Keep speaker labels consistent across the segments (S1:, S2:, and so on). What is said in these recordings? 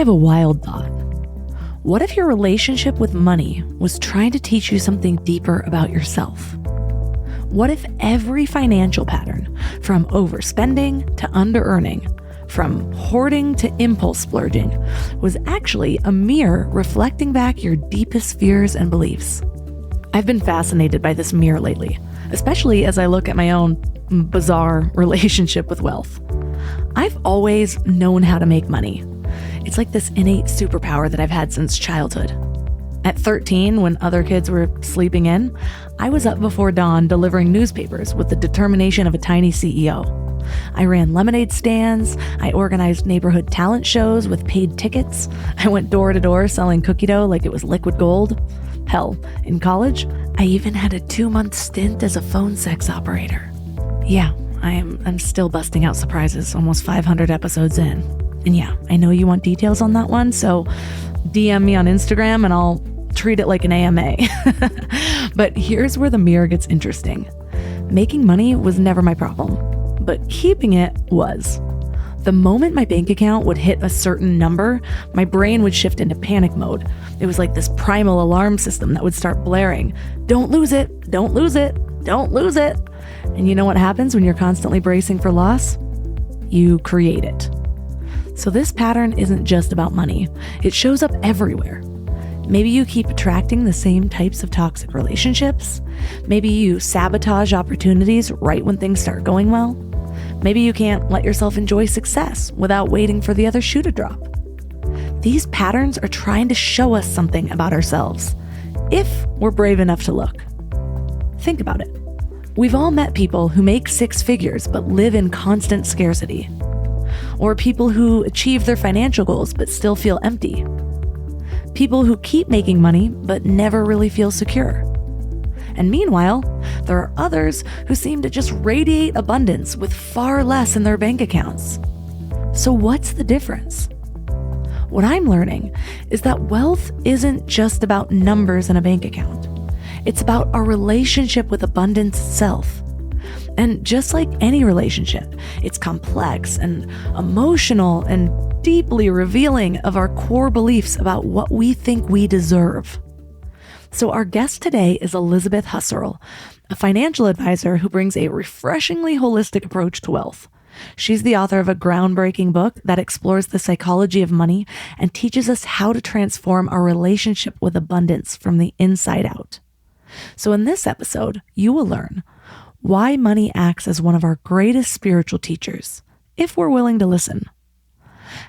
S1: have a wild thought. What if your relationship with money was trying to teach you something deeper about yourself? What if every financial pattern, from overspending to under-earning, from hoarding to impulse-splurging, was actually a mirror reflecting back your deepest fears and beliefs? I've been fascinated by this mirror lately, especially as I look at my own bizarre relationship with wealth. I've always known how to make money. It's like this innate superpower that I've had since childhood. At 13, when other kids were sleeping in, I was up before dawn delivering newspapers with the determination of a tiny CEO. I ran lemonade stands, I organized neighborhood talent shows with paid tickets, I went door to door selling cookie dough like it was liquid gold. Hell, in college, I even had a 2-month stint as a phone sex operator. Yeah, I'm still busting out surprises almost 500 episodes in. And yeah, I know you want details on that one, so DM me on Instagram and I'll treat it like an AMA. But here's where the mirror gets interesting. Making money was never my problem, but keeping it was. The moment my bank account would hit a certain number, my brain would shift into panic mode. It was like this primal alarm system that would start blaring. Don't lose it, don't lose it, don't lose it. And you know what happens when you're constantly bracing for loss? You create it. So this pattern isn't just about money. It shows up everywhere. Maybe you keep attracting the same types of toxic relationships. Maybe you sabotage opportunities right when things start going well. Maybe you can't let yourself enjoy success without waiting for the other shoe to drop. These patterns are trying to show us something about ourselves, if we're brave enough to look. Think about it. We've all met people who make 6 figures but live in constant scarcity. Or people who achieve their financial goals but still feel empty. People who keep making money but never really feel secure. And meanwhile, there are others who seem to just radiate abundance with far less in their bank accounts. So what's the difference? What I'm learning is that wealth isn't just about numbers in a bank account. It's about our relationship with abundance itself. And just like any relationship, it's complex and emotional and deeply revealing of our core beliefs about what we think we deserve. So our guest today is Elizabeth Husserl, a financial advisor who brings a refreshingly holistic approach to wealth. She's the author of a groundbreaking book that explores the psychology of money and teaches us how to transform our relationship with abundance from the inside out. So in this episode, you will learn why money acts as one of our greatest spiritual teachers, if we're willing to listen.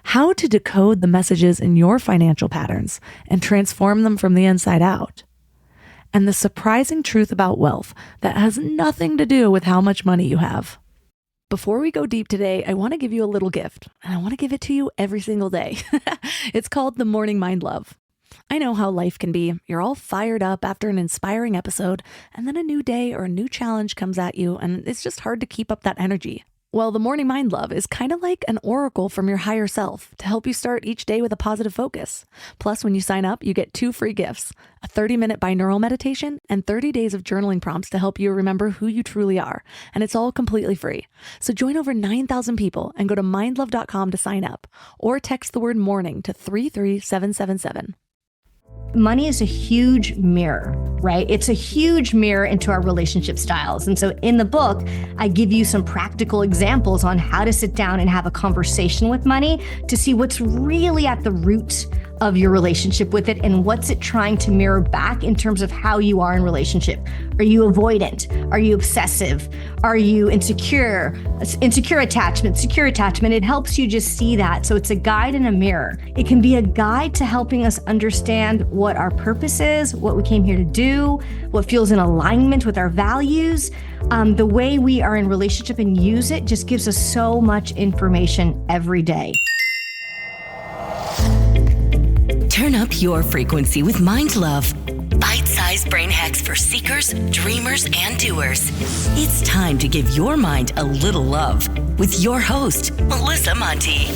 S1: How to decode the messages in your financial patterns and transform them from the inside out. And the surprising truth about wealth that has nothing to do with how much money you have. Before we go deep today, I want to give you a little gift, and I want to give it to you every single day. It's called the Morning Mind Love. I know how life can be. You're all fired up after an inspiring episode, and then a new day or a new challenge comes at you, and it's just hard to keep up that energy. Well, the Morning Mind Love is kind of like an oracle from your higher self to help you start each day with a positive focus. Plus, when you sign up, you get 2 free gifts, a 30-minute binaural meditation and 30 days of journaling prompts to help you remember who you truly are. And it's all completely free. So join over 9,000 people and go to mindlove.com to sign up or text the word morning to 33777.
S2: Money is a huge mirror, right? It's a huge mirror into our relationship styles. And so in the book, I give you some practical examples on how to sit down and have a conversation with money to see what's really at the root of your relationship with it and what's it trying to mirror back in terms of how you are in relationship. Are you avoidant? Are you obsessive? Are you insecure? Insecure attachment, secure attachment. It helps you just see that. So it's a guide and a mirror. It can be a guide to helping us understand what our purpose is, what we came here to do, what feels in alignment with our values. The way we are in relationship and use it just gives us so much information every day.
S3: Turn up your frequency with Mind Love. Bite-sized brain hacks for seekers, dreamers, and doers. It's time to give your mind a little love with your host, Melissa Monti.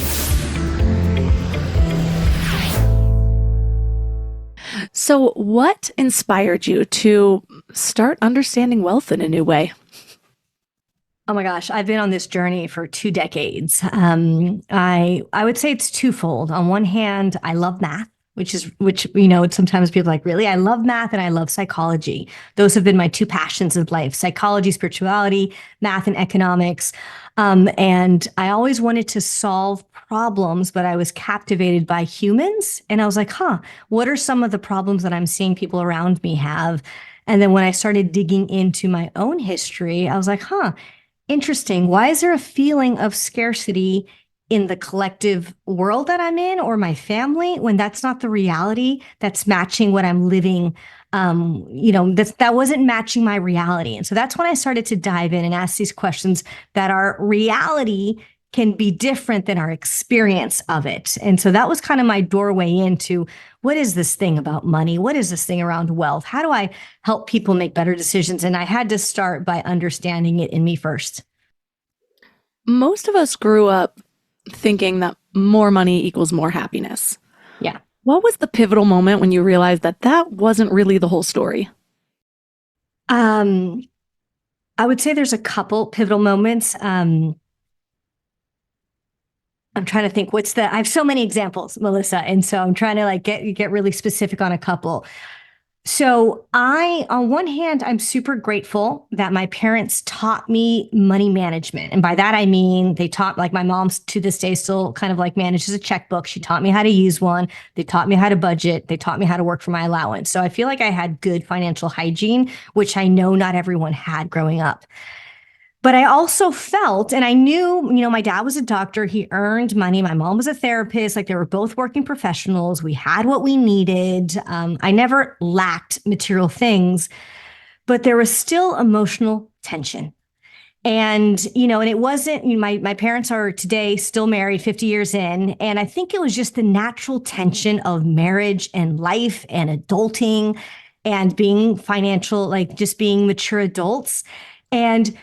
S1: So what inspired you to start understanding wealth in a new way?
S2: Oh my gosh, I've been on this journey for 2 decades. I would say it's twofold. On one hand, I love math, which sometimes people are like, really? I love math and I love psychology. Those have been my two passions of life: psychology, spirituality, math, and economics. And I always wanted to solve problems, but I was captivated by humans. And I was like, what are some of the problems that I'm seeing people around me have? And then when I started digging into my own history, I was like, interesting. Why is there a feeling of scarcity in the collective world that I'm in or my family when that's not the reality that's matching what I'm living? That wasn't matching my reality. And so that's when I started to dive in and ask these questions that our reality can be different than our experience of it. And so that was kind of my doorway into what is this thing about money? What is this thing around wealth? How do I help people make better decisions? And I had to start by understanding it in me first.
S1: Most of us grew up thinking that more money equals more happiness.
S2: Yeah.
S1: What was the pivotal moment when you realized that that wasn't really the whole story?
S2: I would say there's a couple pivotal moments. I'm trying to think I have so many examples, Melissa. And so I'm trying to get really specific on a couple. So on one hand, I'm super grateful that my parents taught me money management. And by that, I mean, they taught, like, my mom to this day still kind of like manages a checkbook. She taught me how to use one. They taught me how to budget. They taught me how to work for my allowance. So I feel like I had good financial hygiene, which I know not everyone had growing up. But I also felt, and I knew, my dad was a doctor. He earned money. My mom was a therapist. Like, they were both working professionals. We had what we needed. I never lacked material things, but there was still emotional tension. And, and it wasn't, my parents are today still married 50 years in. And I think it was just the natural tension of marriage and life and adulting and being financial, like just being mature adults. And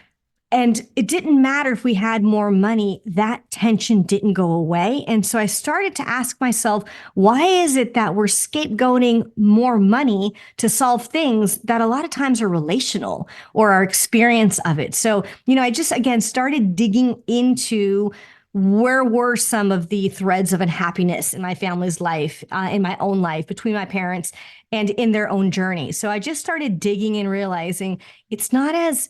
S2: it didn't matter if we had more money, that tension didn't go away. And so I started to ask myself, why is it that we're scapegoating more money to solve things that a lot of times are relational or our experience of it? So, I just, again, started digging into where were some of the threads of unhappiness in my family's life, in my own life, between my parents and in their own journey. So I just started digging and realizing it's not as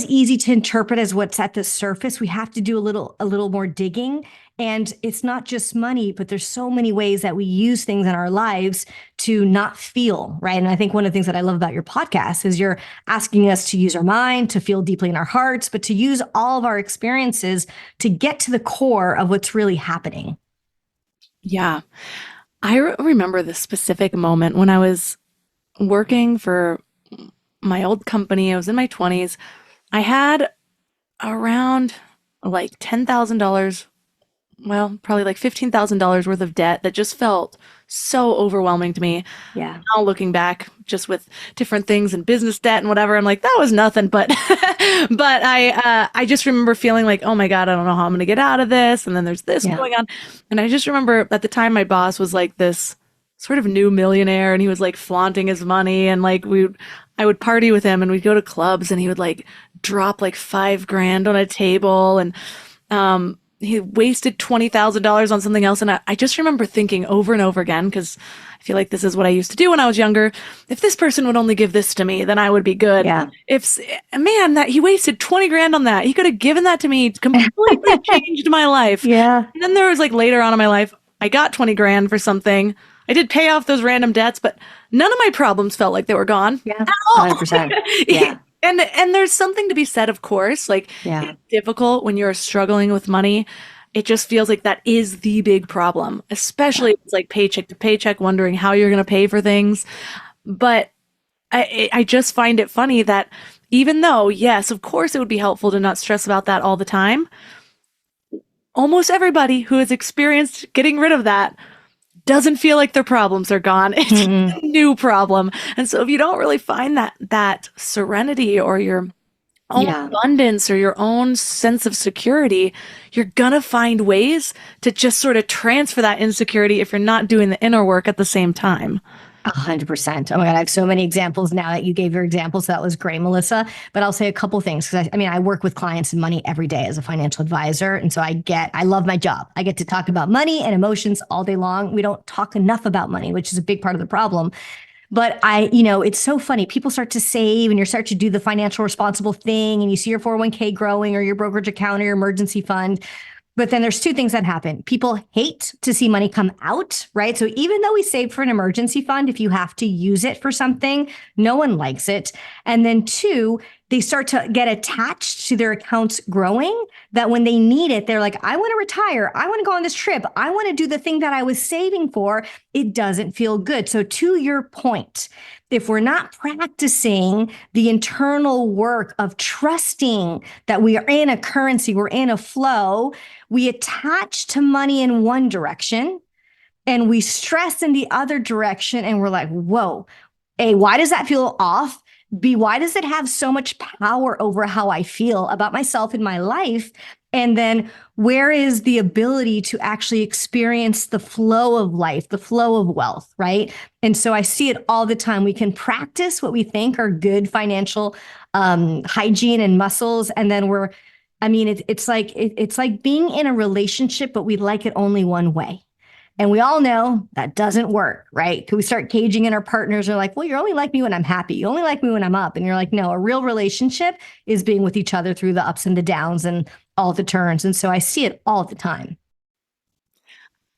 S2: easy to interpret as what's at the surface. We have to do a little more digging. And it's not just money, but there's so many ways that we use things in our lives to not feel, right? And I think one of the things that I love about your podcast is you're asking us to use our mind, to feel deeply in our hearts, but to use all of our experiences to get to the core of what's really happening.
S1: Yeah. I remember this specific moment when I was working for my old company. I was in my 20s. I had around like $10,000, well, probably like $15,000 worth of debt that just felt so overwhelming to me.
S2: Yeah.
S1: Now looking back, just with different things and business debt and whatever, I'm like, that was nothing. But but I just remember feeling like, oh my God, I don't know how I'm going to get out of this. And then there's this going on. And I just remember at the time my boss was like this sort of new millionaire, and he was like flaunting his money, and like I would party with him and we'd go to clubs and he would like drop like $5,000 on a table, and he wasted $20,000 on something else. And I just remember thinking over and over again, because I feel like this is what I used to do when I was younger. If this person would only give this to me, then I would be good.
S2: Yeah.
S1: That he wasted $20,000 on that. He could have given that to me. It completely changed my life.
S2: Yeah.
S1: And then there was like later on in my life, I got $20,000 for something. I did pay off those random debts, but none of my problems felt like they were gone.
S2: Yeah.
S1: At all.
S2: 100%. Yeah.
S1: And there's something to be said, of course. Like, it's difficult when you're struggling with money. It just feels like that is the big problem, especially if it's like paycheck to paycheck, wondering how you're going to pay for things. But I just find it funny that even though, yes, of course, it would be helpful to not stress about that all the time, almost everybody who has experienced getting rid of that doesn't feel like their problems are gone. It's a new problem. And so if you don't really find that serenity or your own abundance or your own sense of security, you're going to find ways to just sort of transfer that insecurity if you're not doing the inner work at the same time.
S2: 100%. Oh my God, I have so many examples now that you gave your examples. So that was great, Melissa. But I'll say a couple things because I work with clients and money every day as a financial advisor. And so I love my job. I get to talk about money and emotions all day long. We don't talk enough about money, which is a big part of the problem. But it's so funny. People start to save and you start to do the financial responsible thing and you see your 401k growing or your brokerage account or your emergency fund. But then there's two things that happen. People hate to see money come out, right? So even though we save for an emergency fund, if you have to use it for something, no one likes it. And then two, they start to get attached to their accounts growing, that when they need it, they're like, I want to retire. I want to go on this trip. I want to do the thing that I was saving for. It doesn't feel good. So to your point, if we're not practicing the internal work of trusting that we are in a currency, we're in a flow, we attach to money in one direction and we stress in the other direction. And we're like, whoa, A, why does that feel off? B, why does it have so much power over how I feel about myself in my life? And then where is the ability to actually experience the flow of life, the flow of wealth, right? And so I see it all the time. We can practice what we think are good financial hygiene and muscles. And then it's like being in a relationship, but we like it only one way. And we all know that doesn't work, right? Because we start caging in our partners. Are like, well, you only like me when I'm happy. You only like me when I'm up. And you're like, no, a real relationship is being with each other through the ups and the downs and all the turns. And so I see it all the time.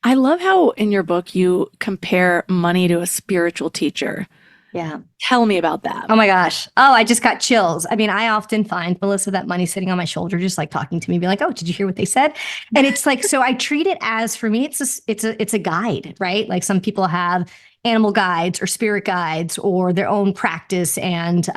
S1: I love how in your book you compare money to a spiritual teacher.
S2: Yeah.
S1: Tell me about that.
S2: Oh my gosh. Oh, I just got chills. I often find, Melissa, that money sitting on my shoulder, just like talking to me, be like, oh, did you hear what they said? And it's like, so I treat it as, for me, it's a guide, right? Like some people have animal guides or spirit guides or their own practice. And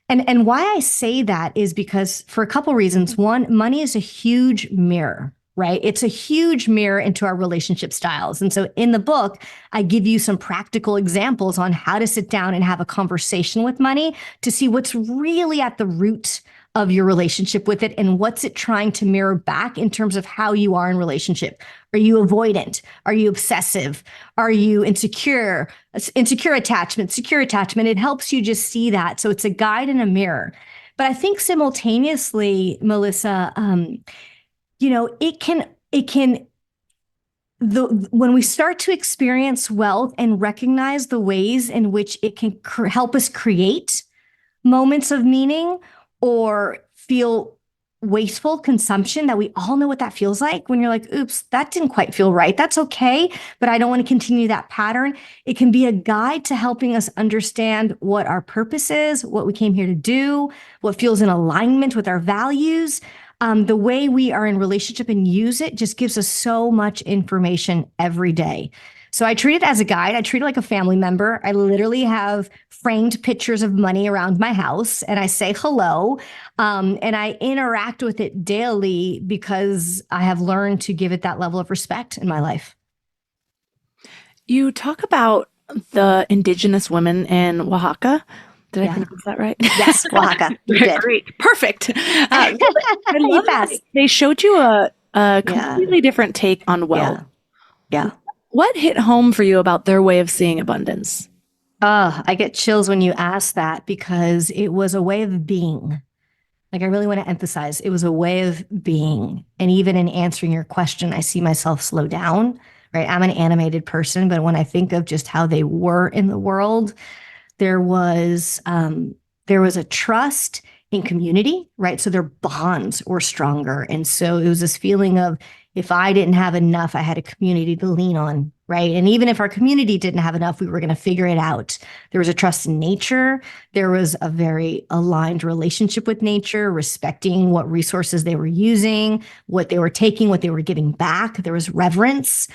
S2: why I say that is because for a couple reasons. One, money is a huge mirror, right? It's a huge mirror into our relationship styles. And so in the book, I give you some practical examples on how to sit down and have a conversation with money to see what's really at the root of your relationship with it and what's it trying to mirror back in terms of how you are in relationship. Are you avoidant? Are you obsessive? Are you insecure? Insecure attachment, secure attachment. It helps you just see that. So it's a guide and a mirror. But I think simultaneously, Melissa, when we start to experience wealth and recognize the ways in which it can help us create moments of meaning or feel wasteful consumption, that we all know what that feels like when you're like, oops, that didn't quite feel right. That's okay, but I don't want to continue that pattern. It can be a guide to helping us understand what our purpose is, what we came here to do, what feels in alignment with our values. The way we are in relationship and use it just gives us so much information every day. So I treat it as a guide. I treat it like a family member. I literally have framed pictures of money around my house and I say hello. And I interact with it daily because I have learned to give it that level of respect in my life.
S1: You talk about the indigenous women in Oaxaca. Did I pronounce that right?
S2: Yes, Oaxaca. You did.
S1: Great. Perfect. I love that. They showed you a completely different take on wealth.
S2: Yeah.
S1: What hit home for you about their way of seeing abundance?
S2: I get chills when you ask that because it was a way of being. Like I really want to emphasize, it was a way of being. And even in answering your question, I see myself slow down, right? I'm an animated person, but when I think of just how they were in the world, there was a trust in community, right? So their bonds were stronger. And so it was this feeling of, if I didn't have enough, I had a community to lean on, right? And even if our community didn't have enough, we were going to figure it out. There was a trust in nature. There was a very aligned relationship with nature, respecting what resources they were using, what they were taking, what they were giving back. There was reverence.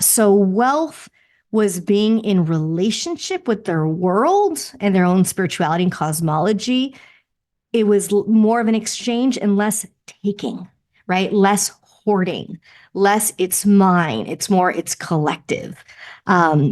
S2: So wealth was being in relationship with their world and their own spirituality and cosmology. It was more of an exchange and less taking, right? Less hoarding, less it's mine. It's more, it's collective.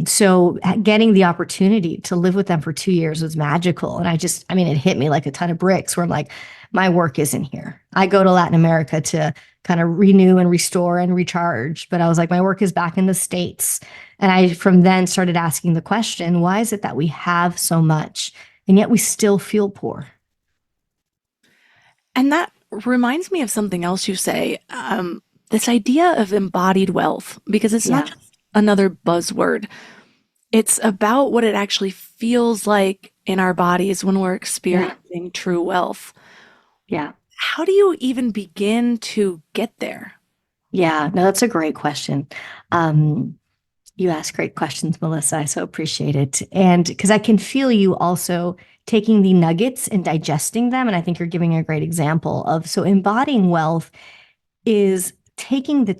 S2: So getting the opportunity to live with them for 2 years was magical. And it hit me like a ton of bricks where I'm like, my work isn't here. I go to Latin America to kind of renew and restore and recharge. But I was like, my work is back in the States. And I, from then, started asking the question, why is it that we have so much and yet we still feel poor?
S1: And that reminds me of something else you say, this idea of embodied wealth, because it's not
S2: Yeah.
S1: just another buzzword. It's about what it actually feels like in our bodies when we're experiencing true wealth.
S2: Yeah.
S1: How do you even begin to get there?
S2: Yeah. No, that's a great question. Um, you ask great questions, Melissa. I so appreciate it. And because I can feel you also taking the nuggets and digesting them. And I think you're giving a great example of so embodying wealth is to taking the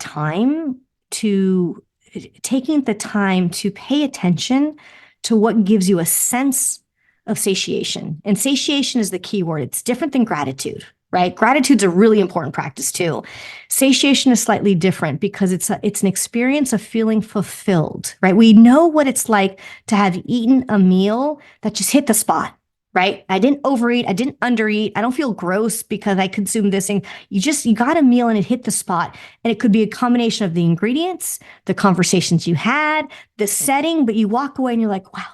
S2: time to pay attention to what gives you a sense of satiation. And satiation is the key word. It's different than gratitude, right? Gratitude's a really important practice too. Satiation is slightly different because it's an experience of feeling fulfilled, right? We know what it's like to have eaten a meal that just hit the spot, right? I didn't overeat. I didn't undereat. I don't feel gross because I consumed this thing. You got a meal and it hit the spot. And it could be a combination of the ingredients, the conversations you had, the setting, but you walk away and you're like, wow,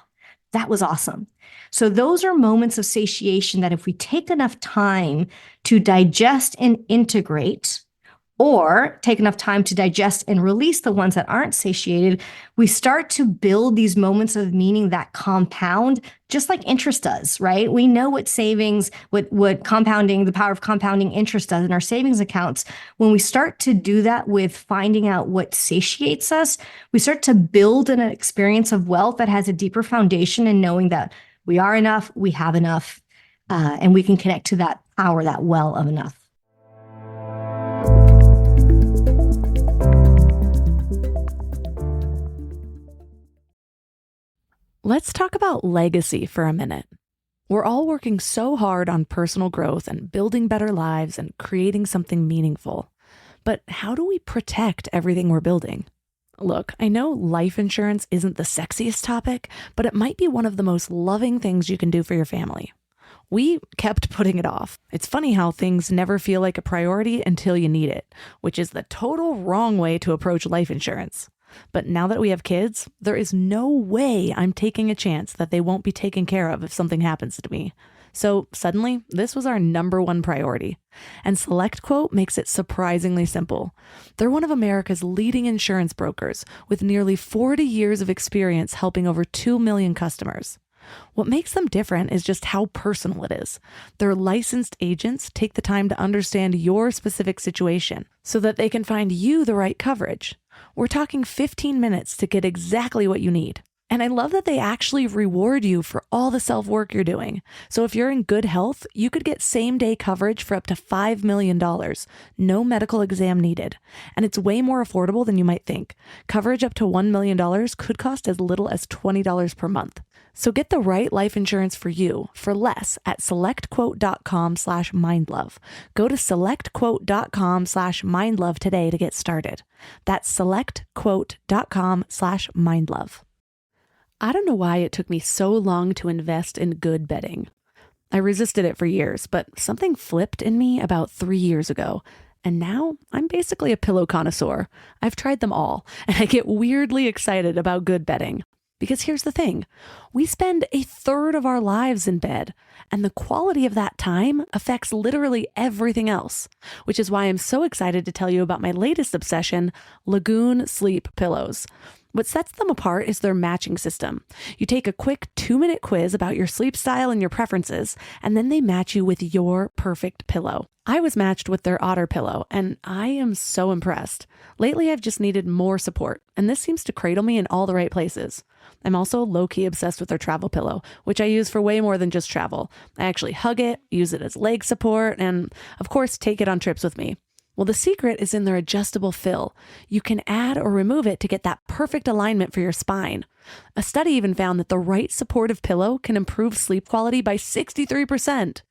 S2: that was awesome. So those are moments of satiation that if we take enough time to digest and integrate, or take enough time to digest and release the ones that aren't satiated, we start to build these moments of meaning that compound just like interest does, right? We know what savings, what compounding, the power of compounding interest does in our savings accounts. When we start to do that with finding out what satiates us, we start to build an experience of wealth that has a deeper foundation in knowing that we are enough, we have enough, and we can connect to that power, that well of enough.
S1: Let's talk about legacy for a minute. We're all working so hard on personal growth and building better lives and creating something meaningful. But how do we protect everything we're building? Look, I know life insurance isn't the sexiest topic, but it might be one of the most loving things you can do for your family. We kept putting it off. It's funny how things never feel like a priority until you need it, which is the total wrong way to approach life insurance. But now that we have kids, there is no way I'm taking a chance that they won't be taken care of if something happens to me. So suddenly, this was our number one priority. And SelectQuote makes it surprisingly simple. They're one of America's leading insurance brokers with nearly 40 years of experience helping over 2 million customers. What makes them different is just how personal it is. Their licensed agents take the time to understand your specific situation so that they can find you the right coverage. We're talking 15 minutes to get exactly what you need. And I love that they actually reward you for all the self-work you're doing. So if you're in good health, you could get same-day coverage for up to $5 million. No medical exam needed. And it's way more affordable than you might think. Coverage up to $1 million could cost as little as $20 per month. So get the right life insurance for you for less at selectquote.com/mindlove. Go to selectquote.com/mindlove today to get started. That's selectquote.com/mindlove. I don't know why it took me so long to invest in good bedding. I resisted it for years, but something flipped in me about 3 years ago. And now I'm basically a pillow connoisseur. I've tried them all, and I get weirdly excited about good bedding. Because here's the thing, we spend a third of our lives in bed, and the quality of that time affects literally everything else, which is why I'm so excited to tell you about my latest obsession, Lagoon Sleep Pillows. What sets them apart is their matching system. You take a quick 2-minute quiz about your sleep style and your preferences, and then they match you with your perfect pillow. I was matched with their Otter pillow, and I am so impressed. Lately, I've just needed more support, and this seems to cradle me in all the right places. I'm also low-key obsessed with their travel pillow, which I use for way more than just travel. I actually hug it, use it as leg support, and of course, take it on trips with me. Well, the secret is in their adjustable fill. You can add or remove it to get that perfect alignment for your spine. A study even found that the right supportive pillow can improve sleep quality by 63%.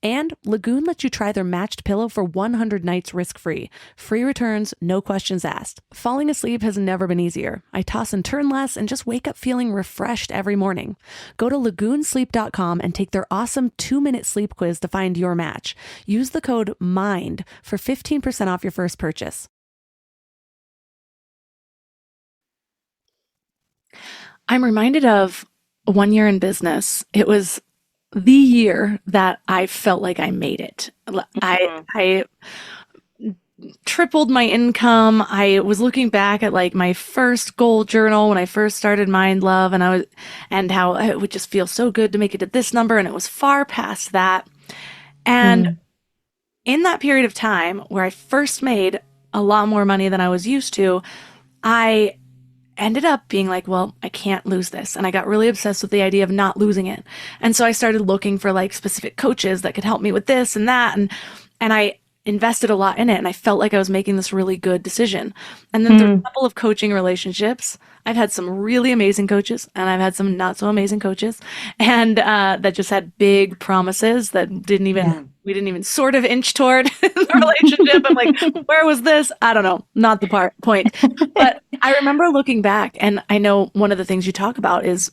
S1: And Lagoon lets you try their matched pillow for 100 nights risk-free. Free returns, no questions asked. Falling asleep has never been easier. I toss and turn less and just wake up feeling refreshed every morning. Go to lagoonsleep.com and take their awesome 2-minute sleep quiz to find your match. Use the code MIND for 15% off your first purchase. I'm reminded of 1 year in business. It was the year that I felt like I made it. I tripled my income. I was looking back at like my first goal journal when I first started Mind Love, and how it would just feel so good to make it to this number, and it was far past that. And in that period of time where I first made a lot more money than I was used to, I ended up being like, well, I can't lose this. And I got really obsessed with the idea of not losing it. And so I started looking for like specific coaches that could help me with this and that. And I invested a lot in it. And I felt like I was making this really good decision. And then through a couple of coaching relationships, I've had some really amazing coaches and I've had some not so amazing coaches, and that just had big promises that we didn't even sort of inch toward the relationship. I'm like, where was this? I don't know. Not the point. But I remember looking back, and I know one of the things you talk about is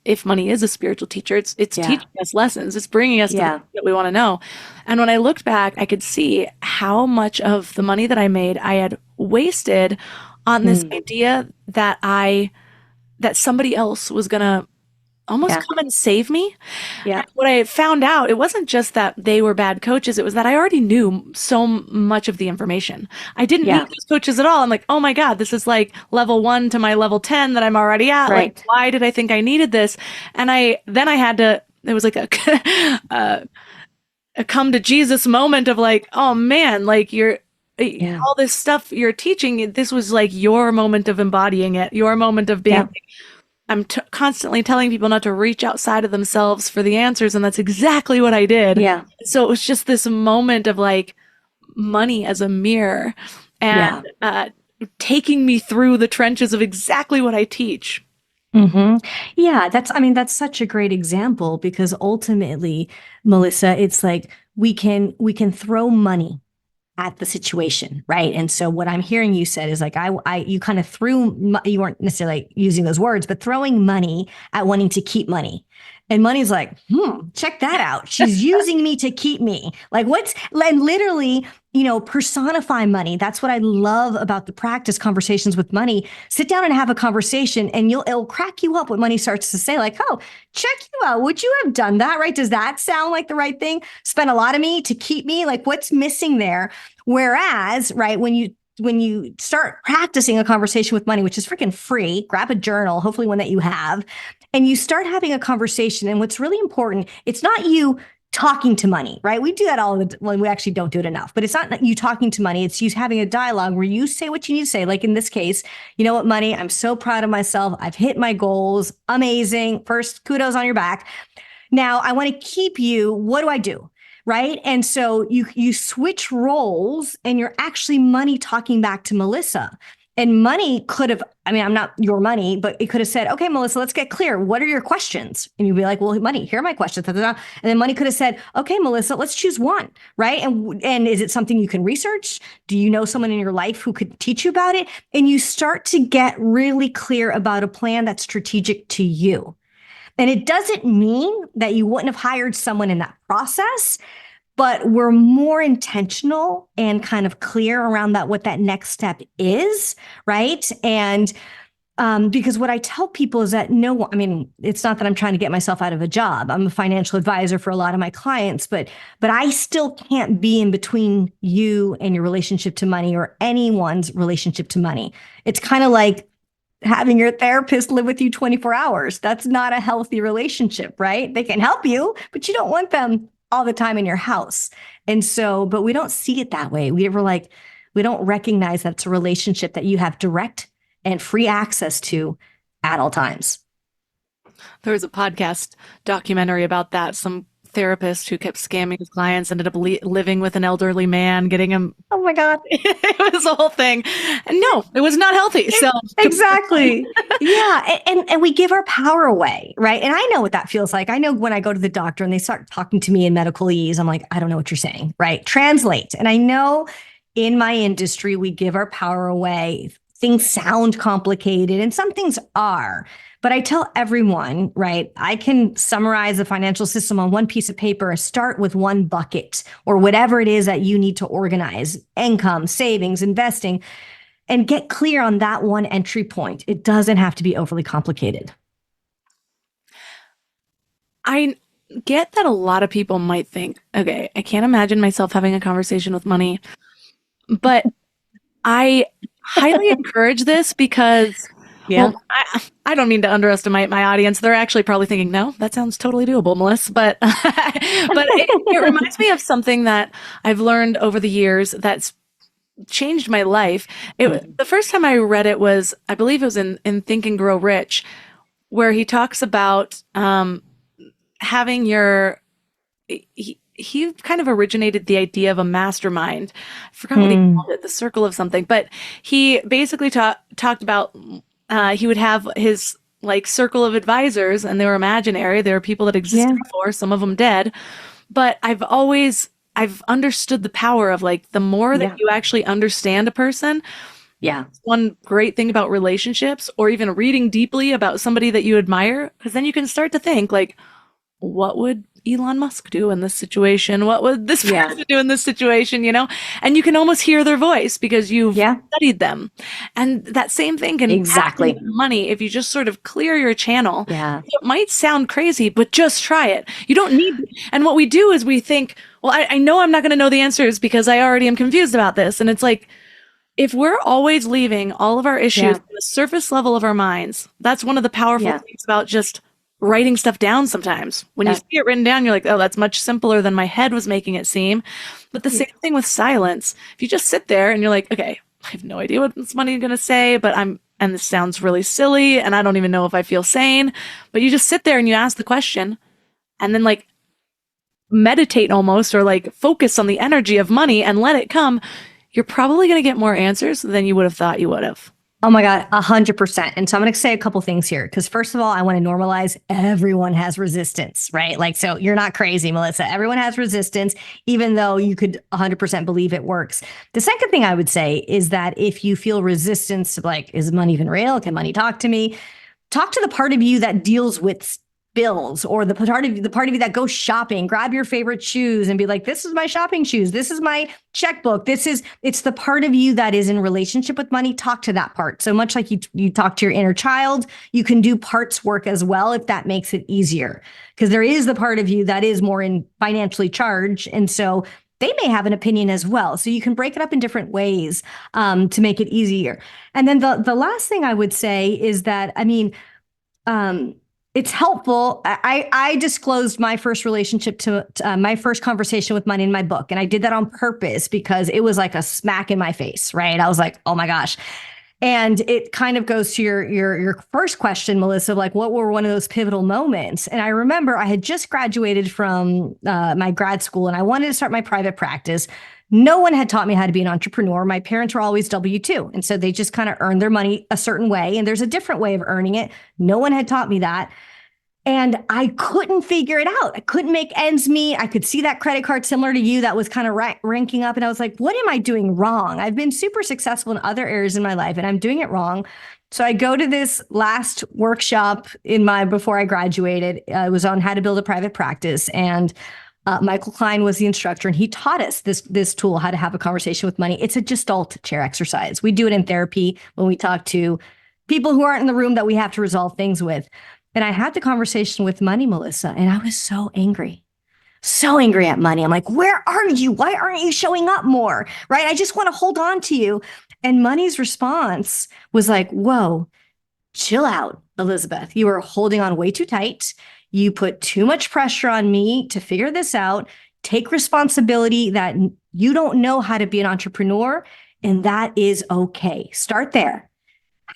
S1: if money is a spiritual teacher, it's teaching us lessons. It's bringing us to the things that we want to know. And when I looked back, I could see how much of the money that I made I had wasted on this idea that somebody else was going to almost come and save me. Yeah. And what I found out, it wasn't just that they were bad coaches. It was that I already knew so much of the information. I didn't need those coaches at all. I'm like, oh my God, this is like level 1 to my level 10 that I'm already at. Right. Like, why did I think I needed this? And it was like a come to Jesus moment of like, oh man, like all this stuff you're teaching, this was like your moment of embodying it, your moment of being I'm constantly telling people not to reach outside of themselves for the answers. And that's exactly what I did. Yeah. So it was just this moment of like money as a mirror and taking me through the trenches of exactly what I teach.
S2: Yeah, that's such a great example, because ultimately, Melissa, it's like we can throw money at the situation, right? And so what I'm hearing you said is like, you kind of you weren't necessarily using those words, but throwing money at wanting to keep money. And money's like, check that out. She's using me to keep me. Like and literally, personify money. That's what I love about the practice conversations with money. Sit down and have a conversation, and it'll crack you up when money starts to say like, oh, check you out. Would you have done that? Right? Does that sound like the right thing? Spend a lot of me to keep me? Like, what's missing there? Whereas, right, when you start practicing a conversation with money, which is freaking free, grab a journal, hopefully one that you have, and you start having a conversation. And what's really important, it's not you talking to money, right? We do that we actually don't do it enough, but it's not you talking to money. It's you having a dialogue where you say what you need to say. Like in this case, you know what, money, I'm so proud of myself. I've hit my goals. Amazing. First, kudos on your back. Now I want to keep you. What do I do? Right. And so you switch roles, and you're actually money talking back to Melissa. And money could have, I'm not your money, but it could have said, okay, Melissa, let's get clear. What are your questions? And you'd be like, well, money, here are my questions. And then money could have said, okay, Melissa, let's choose one. Right. And is it something you can research? Do you know someone in your life who could teach you about it? And you start to get really clear about a plan that's strategic to you. And it doesn't mean that you wouldn't have hired someone in that process, but we're more intentional and kind of clear around what that next step is, right? And because what I tell people is that it's not that I'm trying to get myself out of a job. I'm a financial advisor for a lot of my clients, but I still can't be in between you and your relationship to money, or anyone's relationship to money. It's kind of like having your therapist live with you 24 hours. That's not a healthy relationship, right? They can help you, but you don't want them all the time in your house. And so, but we don't see it that way. We don't recognize that it's a relationship that you have direct and free access to at all times.
S1: There was a podcast documentary about that. Some therapist who kept scamming his clients ended up living with an elderly man, getting him
S2: my God.
S1: It was a whole thing. And no, it was not healthy. So
S2: exactly. Yeah. And we give our power away, right? And I know what that feels like. I know when I go to the doctor and they start talking to me in medicalese, I'm like, I don't know what you're saying, right? Translate. And I know in my industry, we give our power away. Things sound complicated and some things are. But I tell everyone, right, I can summarize the financial system on one piece of paper, start with one bucket or whatever it is that you need to organize, income, savings, investing, and get clear on that one entry point. It doesn't have to be overly complicated.
S1: I get that a lot of people might think, okay, I can't imagine myself having a conversation with money, but I highly encourage this because well, I don't mean to underestimate my audience. They're actually probably thinking, no, that sounds totally doable, Melissa. But it reminds me of something that I've learned over the years that's changed my life. The first time I read it was, I believe it was in Think and Grow Rich, where he talks about having your... He kind of originated the idea of a mastermind. I forgot what he called it, the circle of something. But he basically talked about... he would have his like circle of advisors, and they were imaginary. There were people that existed before, some of them dead. But I've understood the power of like the more that you actually understand a person. Yeah. One great thing about relationships, or even reading deeply about somebody that you admire, because then you can start to think like, what would Elon Musk do in this situation? What would this person do in this situation? You know, and you can almost hear their voice because you've studied them. And that same thing can happen with money if you just sort of clear your channel. Yeah. It might sound crazy, but just try it. You don't need, and what we do is we think, well, I know I'm not going to know the answers because I already am confused about this. And it's like, if we're always leaving all of our issues on the surface level of our minds, that's one of the powerful things about just writing stuff down sometimes. When you see it written down, you're like, oh, that's much simpler than my head was making it seem. But the same thing with silence. If you just sit there and you're like, okay, I have no idea what this money is going to say, but and this sounds really silly, and I don't even know if I feel sane. But you just sit there and you ask the question, and then like meditate almost, or like focus on the energy of money and let it come. You're probably going to get more answers than you would have thought you would have.
S2: Oh my God, 100%. And so I'm going to say a couple things here, because first of all, I want to normalize everyone has resistance, right? Like, so you're not crazy, Melissa. Everyone has resistance, even though you could 100% believe it works. The second thing I would say is that if you feel resistance, like, is money even real? Can money talk to me? Talk to the part of you that deals with bills, or the part of you that goes shopping. Grab your favorite shoes and be like, this is my shopping shoes. This is my checkbook. It's the part of you that is in relationship with money. Talk to that part. So much like you talk to your inner child, you can do parts work as well if that makes it easier. Because there is the part of you that is more in financially charged. And so they may have an opinion as well. So you can break it up in different ways to make it easier. And then the last thing I would say is that, it's helpful. I disclosed my first relationship to my first conversation with money in my book. And I did that on purpose because it was like a smack in my face, right? I was like, oh my gosh. And it kind of goes to your first question, Melissa, like what were one of those pivotal moments? And I remember I had just graduated from my grad school and I wanted to start my private practice. No one had taught me how to be an entrepreneur. My parents were always W-2. And so they just kind of earned their money a certain way. And there's a different way of earning it. No one had taught me that. And I couldn't figure it out. I couldn't make ends meet. I could see that credit card similar to you that was kind of ranking up. And I was like, what am I doing wrong? I've been super successful in other areas in my life and I'm doing it wrong. So I go to this last workshop before I graduated. It was on how to build a private practice. And Michael Klein was the instructor, and he taught us this tool, how to have a conversation with money. It's a Gestalt chair exercise. We do it in therapy when we talk to people who aren't in the room that we have to resolve things with. And I had the conversation with money, Melissa, and I was so angry at money. I'm like, where are you? Why aren't you showing up more? Right? I just want to hold on to you. And money's response was like, whoa, chill out, Elizabeth. You are holding on way too tight. You put too much pressure on me to figure this out. Take responsibility that you don't know how to be an entrepreneur, and that is okay. Start there.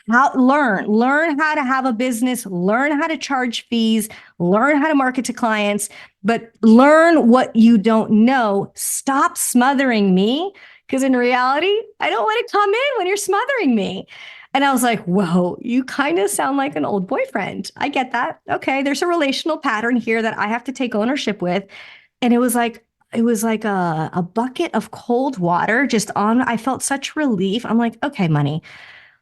S2: Learn how to have a business, learn how to charge fees, learn how to market to clients, but learn what you don't know. Stop smothering me, Because in reality, I don't want to come in when you're smothering me. And I was like, whoa, you kind of sound like an old boyfriend. I get that. Okay, there's a relational pattern here that I have to take ownership with. And it was like a bucket of cold water just on. I felt such relief. I'm like, okay, money,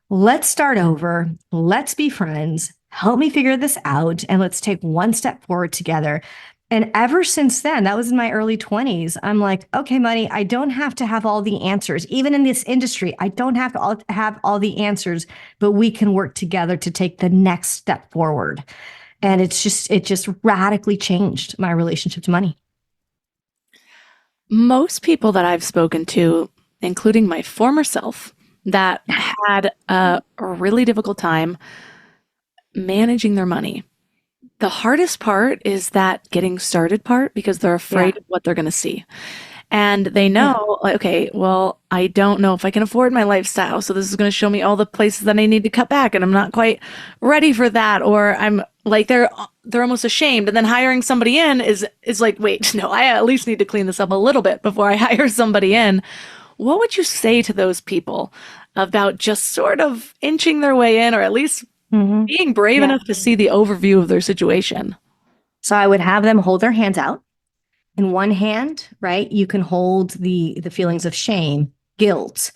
S2: let's start over. Let's be friends. Help me figure this out. And let's take one step forward together. And ever since then, that was in my early 20s, I'm like, okay, money, I don't have to have all the answers. Even in this industry, I don't have to have all the answers, but we can work together to take the next step forward. And it just radically changed my relationship to money.
S1: Most people that I've spoken to, including my former self, that had a really difficult time managing their money. The hardest part is that getting started part because they're afraid of what they're going to see. And they know, like, okay, well, I don't know if I can afford my lifestyle. So this is going to show me all the places that I need to cut back. And I'm not quite ready for that. Or I'm like, they're almost ashamed. And then hiring somebody in is like, wait, no, I at least need to clean this up a little bit before I hire somebody in. What would you say to those people about just sort of inching their way in, or at least being brave enough to see the overview of their situation?
S2: So I would have them hold their hands out. In one hand, right, you can hold the feelings of shame, guilt,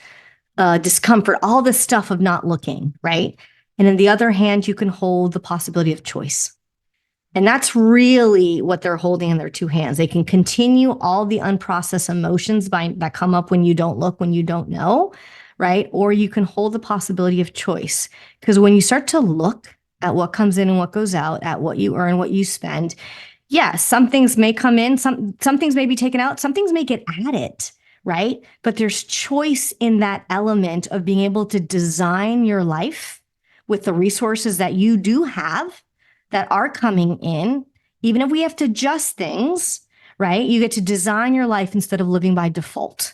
S2: discomfort, all the stuff of not looking, right? And in the other hand, you can hold the possibility of choice. And that's really what they're holding in their two hands. They can continue all the unprocessed emotions that come up when you don't look, when you don't know, right? Or you can hold the possibility of choice. Because when you start to look at what comes in and what goes out, at what you earn, what you spend, yeah, some things may come in, some things may be taken out, some things may get added, right? But there's choice in that element of being able to design your life with the resources that you do have that are coming in. Even if we have to adjust things, right? You get to design your life instead of living by default.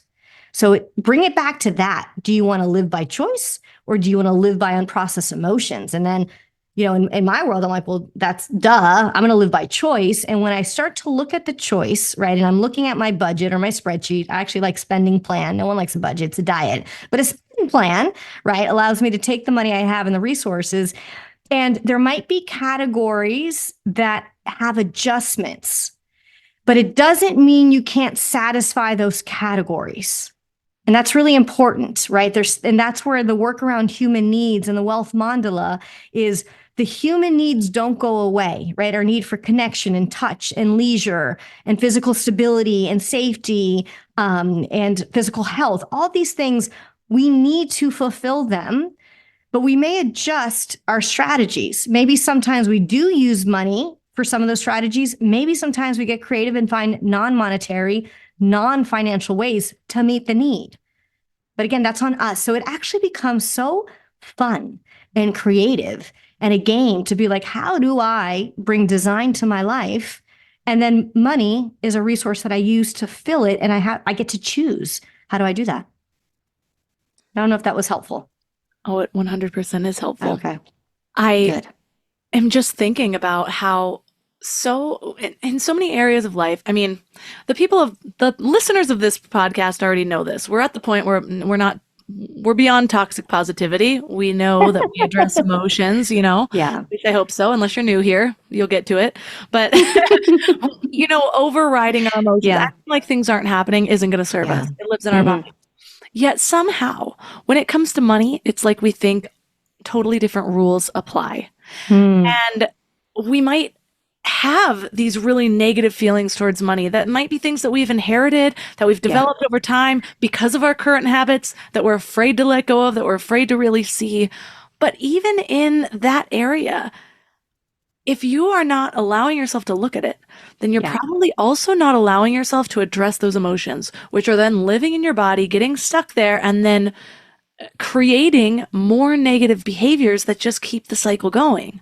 S2: So bring it back to that. Do you want to live by choice, or do you want to live by unprocessed emotions? And then, in my world, I'm like, well, that's duh. I'm going to live by choice. And when I start to look at the choice, right, and I'm looking at my budget or my spreadsheet, I actually like spending plan. No one likes a budget. It's a diet. But a spending plan, right, allows me to take the money I have and the resources. And there might be categories that have adjustments, but it doesn't mean you can't satisfy those categories. And that's really important, right? And that's where the work around human needs and the wealth mandala is. The human needs don't go away, right? Our need for connection and touch and leisure and physical stability and safety and physical health, all these things, we need to fulfill them, but we may adjust our strategies. Maybe sometimes we do use money for some of those strategies. Maybe sometimes we get creative and find non-monetary, non-financial ways to meet the need. But again, that's on us. So it actually becomes so fun and creative and a game to be like, how do I bring design to my life? And then money is a resource that I use to fill it. And I get to choose. How do I do that? I don't know if that was helpful.
S1: Oh, it 100% is helpful.
S2: Okay.
S1: I am just thinking about how in so many areas of life, I mean, the listeners of this podcast already know this. We're at the point where we're beyond toxic positivity. We know that we address emotions, Yeah. At least I hope so. Unless you're new here, you'll get to it. But, overriding our emotions, acting like things aren't happening isn't going to serve us. It lives in our body. Yet somehow, when it comes to money, it's like we think totally different rules apply. And we might have these really negative feelings towards money that might be things that we've inherited, that we've developed over time because of our current habits, that we're afraid to let go of, that we're afraid to really see. But even in that area, if you are not allowing yourself to look at it, then you're probably also not allowing yourself to address those emotions, which are then living in your body, getting stuck there, and then creating more negative behaviors that just keep the cycle going.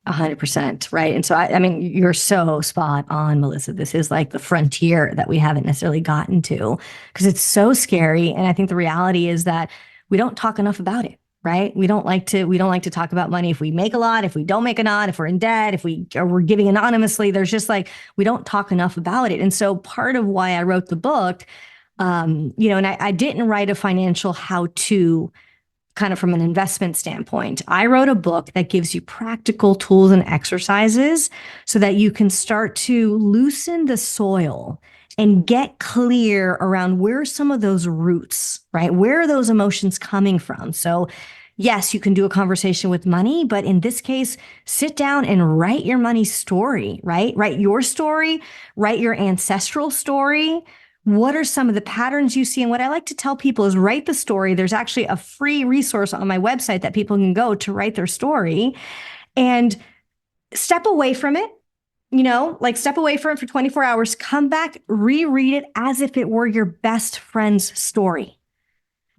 S2: 100%, right? And so, I mean, you're so spot on, Melissa. This is like the frontier that we haven't necessarily gotten to because it's so scary. And I think the reality is that we don't talk enough about it, right? We don't like to talk about money. If we make a lot, if we don't make a lot, if we're in debt, if we're giving anonymously, there's just like, we don't talk enough about it. And so part of why I wrote the book, And I didn't write a financial how-to kind of from an investment standpoint. I wrote a book that gives you practical tools and exercises so that you can start to loosen the soil and get clear around where some of those roots, right? Where are those emotions coming from? So yes, you can do a conversation with money, but in this case, sit down and write your money story, right? Write your story, write your ancestral story. What are some of the patterns you see? And what I like to tell people is write the story. There's actually a free resource on my website that people can go to write their story and step away from it. Step away from it for 24 hours, come back, reread it as if it were your best friend's story,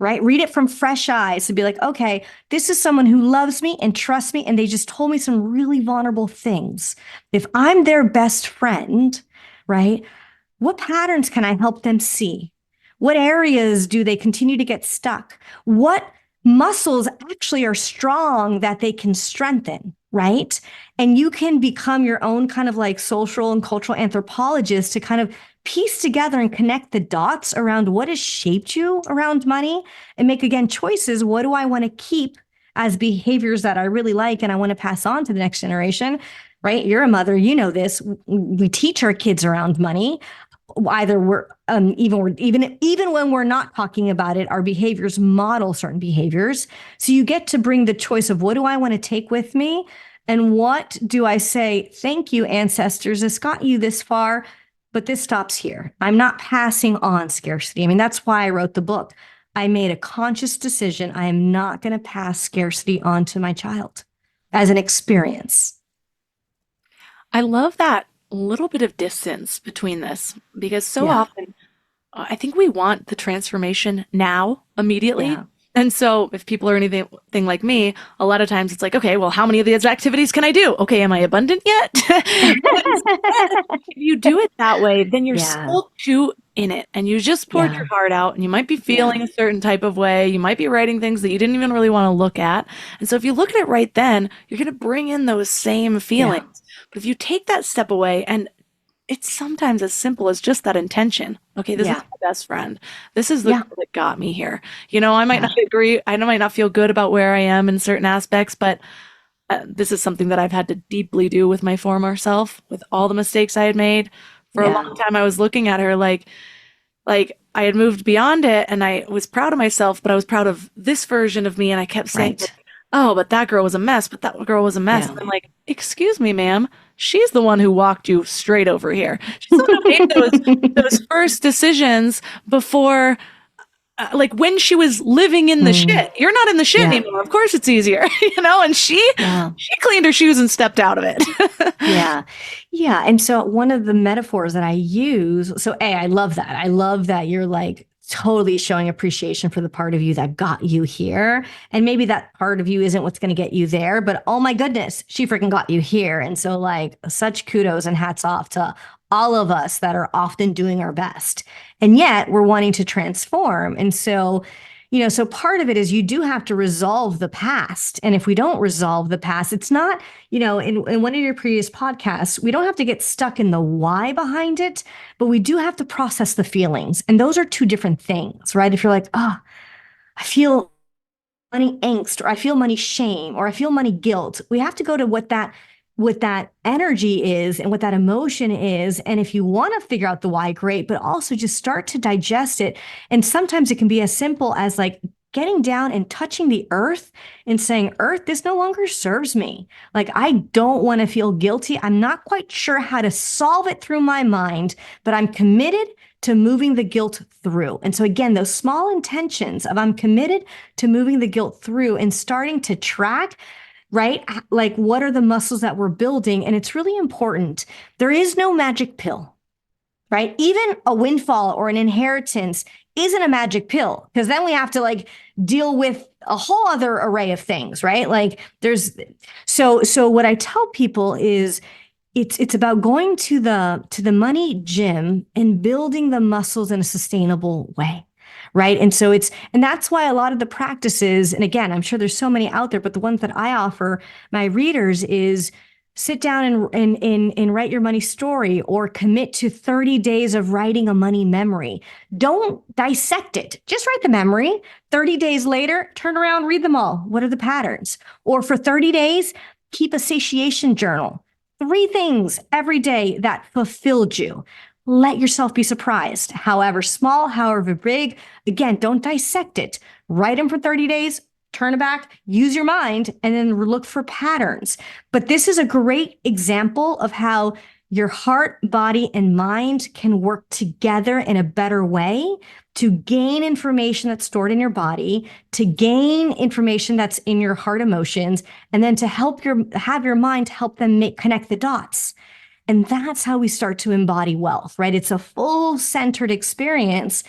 S2: right? Read it from fresh eyes and be like, okay, this is someone who loves me and trusts me, and they just told me some really vulnerable things. If I'm their best friend, right? What patterns can I help them see? What areas do they continue to get stuck? What muscles actually are strong that they can strengthen, right? And you can become your own kind of like social and cultural anthropologist to kind of piece together and connect the dots around what has shaped you around money and make, again, choices. What do I want to keep as behaviors that I really like and I want to pass on to the next generation, right? You're a mother, you know this. We teach our kids around money. Either we're even when we're not talking about it, our behaviors model certain behaviors. So you get to bring the choice of what do I want to take with me, and what do I say, thank you, ancestors, this got you this far, but this stops here. I'm not passing on scarcity. I mean, that's why I wrote the book. I made a conscious decision. I am not going to pass scarcity on to my child as an experience.
S1: I love that little bit of distance between this, because so often I think we want the transformation now, immediately.
S2: Yeah.
S1: And so if people are anything like me, a lot of times it's like, okay, well, how many of these activities can I do? Okay, am I abundant yet? If you do it that way, then you're still too in it, and you just poured your heart out, and you might be feeling a certain type of way. You might be writing things that you didn't even really want to look at. And so if you look at it right then, you're going to bring in those same feelings. But if you take that step away, and it's sometimes as simple as just that intention. Okay, this is my best friend. This is the girl that got me here. I might not agree. I might not feel good about where I am in certain aspects, but this is something that I've had to deeply do with my former self, with all the mistakes I had made. For a long time, I was looking at her like I had moved beyond it, and I was proud of myself, but I was proud of this version of me, and I kept saying, oh, but that girl was a mess, but that girl was a mess. And I'm like, excuse me, ma'am. She's the one who walked you straight over here. She's the one who made those first decisions before, when she was living in the shit. You're not in the shit anymore. Of course it's easier, and she cleaned her shoes and stepped out of it.
S2: Yeah. And so one of the metaphors that I use, so I love that. I love that you're like, totally showing appreciation for the part of you that got you here. And maybe that part of you isn't what's going to get you there, but oh my goodness, she freaking got you here. And so such kudos and hats off to all of us that are often doing our best. And yet we're wanting to transform. And so, so part of it is you do have to resolve the past. And if we don't resolve the past, it's not, in one of your previous podcasts, we don't have to get stuck in the why behind it, but we do have to process the feelings. And those are two different things, right? If you're like, I feel money angst, or I feel money shame, or I feel money guilt, we have to go to what that energy is and what that emotion is. And if you want to figure out the why, great, but also just start to digest it. And sometimes it can be as simple as getting down and touching the earth and saying, earth, this no longer serves me. I don't want to feel guilty. I'm not quite sure how to solve it through my mind, but I'm committed to moving the guilt through. And so again, those small intentions of I'm committed to moving the guilt through and starting to track, right? What are the muscles that we're building? And it's really important. There is no magic pill, right? Even a windfall or an inheritance isn't a magic pill, because then we have to deal with a whole other array of things, right? So what I tell people is it's about going to the money gym and building the muscles in a sustainable way. Right. And so and that's why a lot of the practices, and again, I'm sure there's so many out there, but the ones that I offer my readers is sit down and write your money story, or commit to 30 days of writing a money memory. Don't dissect it. Just write the memory. 30 days later, turn around, read them all. What are the patterns? Or for 30 days, keep a satiation journal. 3 things every day that fulfilled you. Let yourself be surprised. However small, however big, again, don't dissect it. Write them for 30 days, turn it back, use your mind, and then look for patterns. But this is a great example of how your heart, body, and mind can work together in a better way to gain information that's stored in your body, to gain information that's in your heart emotions, and then to have your mind help them connect the dots. And that's how we start to embody wealth, right? It's a full centered experience.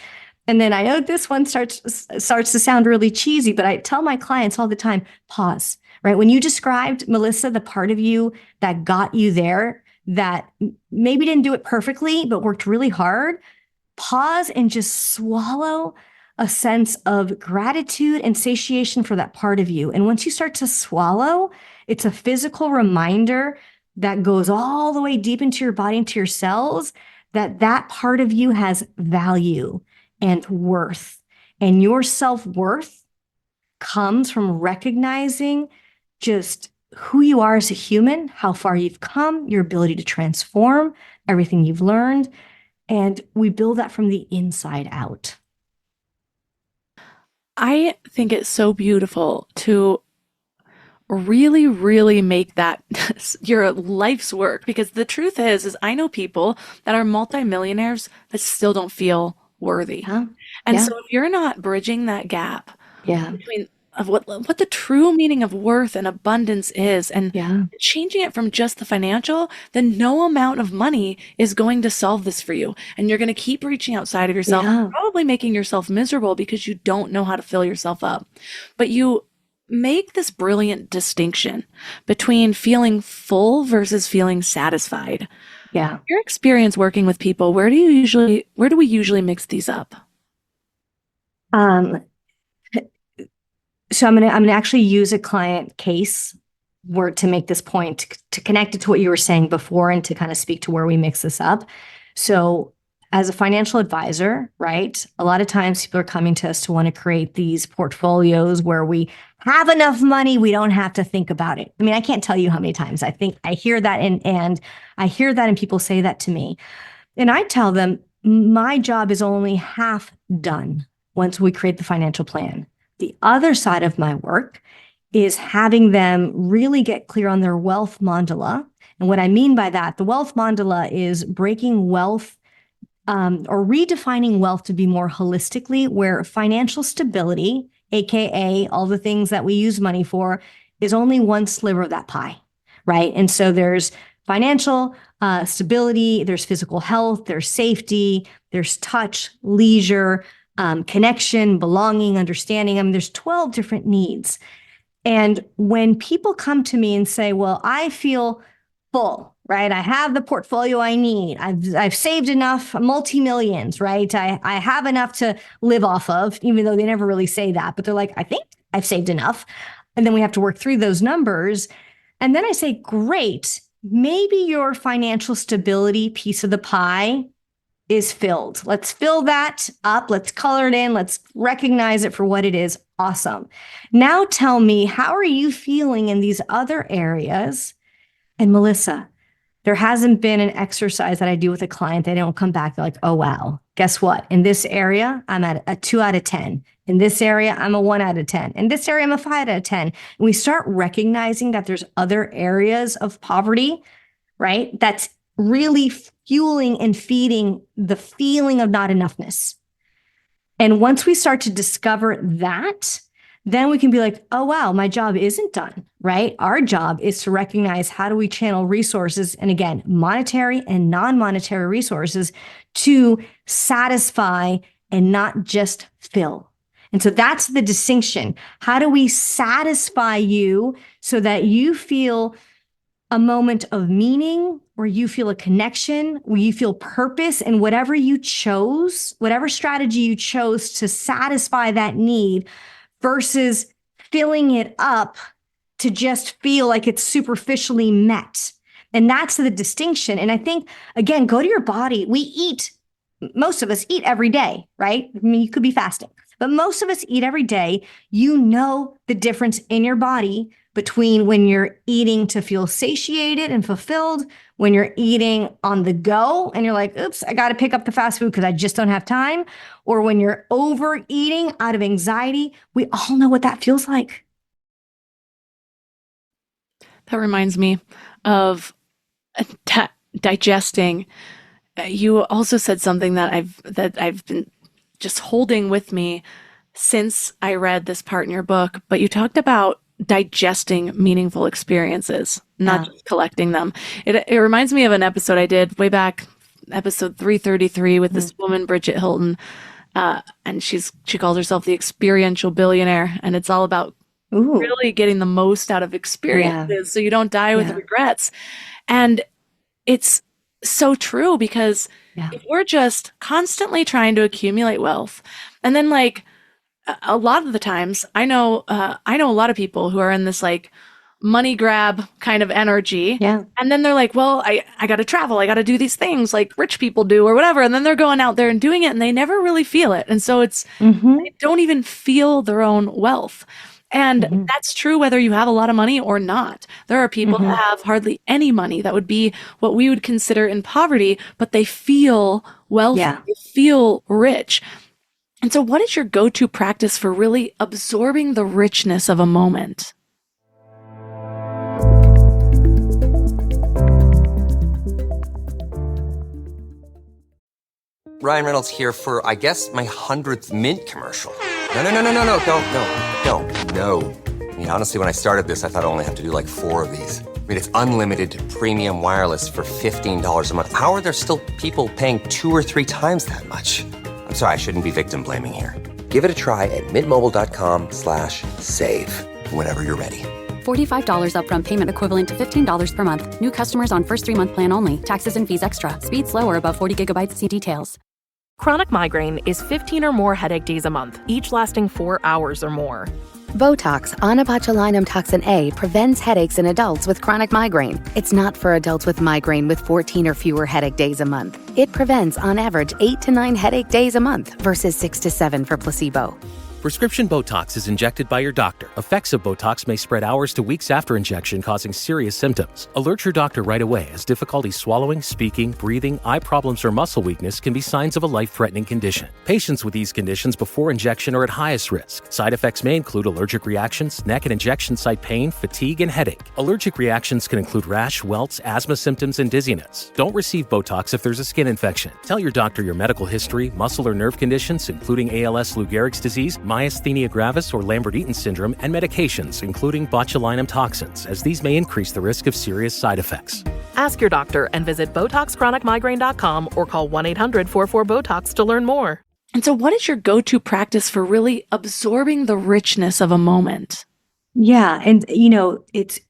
S2: And then I know this one starts to sound really cheesy, but I tell my clients all the time, pause, right? When you described, Melissa, the part of you that got you there, that maybe didn't do it perfectly, but worked really hard, pause and just swallow a sense of gratitude and satiation for that part of you. And once you start to swallow, it's a physical reminder that goes all the way deep into your body, into your cells, that that part of you has value and worth. And your self-worth comes from recognizing just who you are as a human, how far you've come, your ability to transform, everything you've learned. And we build that from the inside out.
S1: I think it's so beautiful to really, really make that your life's work, because the truth is I know people that are multimillionaires that still don't feel worthy.
S2: Huh?
S1: And
S2: Yeah.
S1: so if you're not bridging that gap
S2: Yeah.
S1: between of what the true meaning of worth and abundance is, and
S2: Yeah.
S1: changing it from just the financial, then no amount of money is going to solve this for you. And you're going to keep reaching outside of yourself,
S2: Yeah.
S1: probably making yourself miserable because you don't know how to fill yourself up. But you make this brilliant distinction between feeling full versus feeling satisfied.
S2: Yeah.
S1: Your experience working with people, where do we usually mix these up?
S2: So I'm gonna actually use a client case word to make this point, to connect it to what you were saying before and to kind of speak to where we mix this up. So as a financial advisor, right, a lot of times people are coming to us to want to create these portfolios where we have enough money, we don't have to think about it. I mean, I can't tell you how many times I hear that, and I hear that and people say that to me. And I tell them, my job is only half done once we create the financial plan. The other side of my work is having them really get clear on their wealth mandala. And what I mean by that, the wealth mandala is breaking wealth or redefining wealth to be more holistically, where financial stability, AKA all the things that we use money for, is only one sliver of that pie, right? And so there's financial stability, there's physical health, there's safety, there's touch, leisure, connection, belonging, understanding. I mean, there's 12 different needs. And when people come to me and say, well, I feel full, right? I have the portfolio I need. I've saved enough, multi-millions, right? I have enough to live off of, even though they never really say that, but they're like, I think I've saved enough. And then we have to work through those numbers. And then I say, great, maybe your financial stability piece of the pie is filled. Let's fill that up. Let's color it in. Let's recognize it for what it is. Awesome. Now tell me, how are you feeling in these other areas? And Melissa, there hasn't been an exercise that I do with a client. They don't come back. They're like, oh, wow, guess what? In this area, I'm at a 2 out of 10. In this area, I'm a 1 out of 10. In this area, I'm a 5 out of 10. And we start recognizing that there's other areas of poverty, right? That's really fueling and feeding the feeling of not enoughness. And once we start to discover that, then we can be like, oh, wow, my job isn't done, right? Our job is to recognize, how do we channel resources, and again, monetary and non-monetary resources, to satisfy and not just fill. And so that's the distinction. How do we satisfy you so that you feel a moment of meaning, where you feel a connection, where you feel purpose, and whatever you chose, whatever strategy you chose to satisfy that need, versus filling it up to just feel like it's superficially met. And that's the distinction. And I think, again, go to your body. Most of us eat every day, right? I mean, you could be fasting, but most of us eat every day. You know the difference in your body between when you're eating to feel satiated and fulfilled, when you're eating on the go and you're like, oops, I got to pick up the fast food because I just don't have time, or when you're overeating out of anxiety. We all know what that feels like.
S1: That reminds me of digesting. You also said something that I've been just holding with me since I read this part in your book, but you talked about digesting meaningful experiences, not just collecting them. It reminds me of an episode I did way back, episode 333, with this woman, Bridget Hilton, and she calls herself the experiential billionaire, and it's all about really getting the most out of experiences so you don't die with regrets. And it's so true, because if we're just constantly trying to accumulate wealth, and then like a lot of the times, I know a lot of people who are in this like money grab kind of energy. Yeah. And then they're like, well, I got to travel. I got to do these things like rich people do or whatever. And then they're going out there and doing it and they never really feel it. And so it's, they don't even feel their own wealth. And that's true whether you have a lot of money or not. There are people who have hardly any money that would be what we would consider in poverty, but they feel wealthy, they feel rich. And so what is your go-to practice for really absorbing the richness of a moment?
S4: Ryan Reynolds here for, I guess, my 100th Mint commercial. No, don't. I mean, honestly, when I started this, I thought I only have to do like 4 of these. I mean, it's unlimited premium wireless for $15 a month. How are there still people paying 2 or 3 times that much? I'm sorry, I shouldn't be victim blaming here. Give it a try at mintmobile.com/save. Whenever you're ready.
S5: $45 upfront payment equivalent to $15 per month. New customers on first 3-month plan only. Taxes and fees extra. Speed slower above 40 gigabytes. See details.
S6: Chronic migraine is 15 or more headache days a month, each lasting 4 hours or more.
S7: Botox, onabotulinum toxin A, prevents headaches in adults with chronic migraine. It's not for adults with migraine with 14 or fewer headache days a month. It prevents, on average, 8 to 9 headache days a month versus 6 to 7 for placebo.
S8: Prescription Botox is injected by your doctor. Effects of Botox may spread hours to weeks after injection, causing serious symptoms. Alert your doctor right away, as difficulty swallowing, speaking, breathing, eye problems, or muscle weakness can be signs of a life-threatening condition. Patients with these conditions before injection are at highest risk. Side effects may include allergic reactions, neck and injection site pain, fatigue, and headache. Allergic reactions can include rash, welts, asthma symptoms, and dizziness. Don't receive Botox if there's a skin infection. Tell your doctor your medical history, muscle or nerve conditions, including ALS, Lou Gehrig's disease, myasthenia gravis or Lambert-Eaton syndrome, and medications, including botulinum toxins, as these may increase the risk of serious side effects.
S6: Ask your doctor and visit BotoxChronicMigraine.com or call 1-800-44-BOTOX to learn more.
S1: And so what is your go-to practice for really absorbing the richness of a moment?
S2: Yeah. And, it's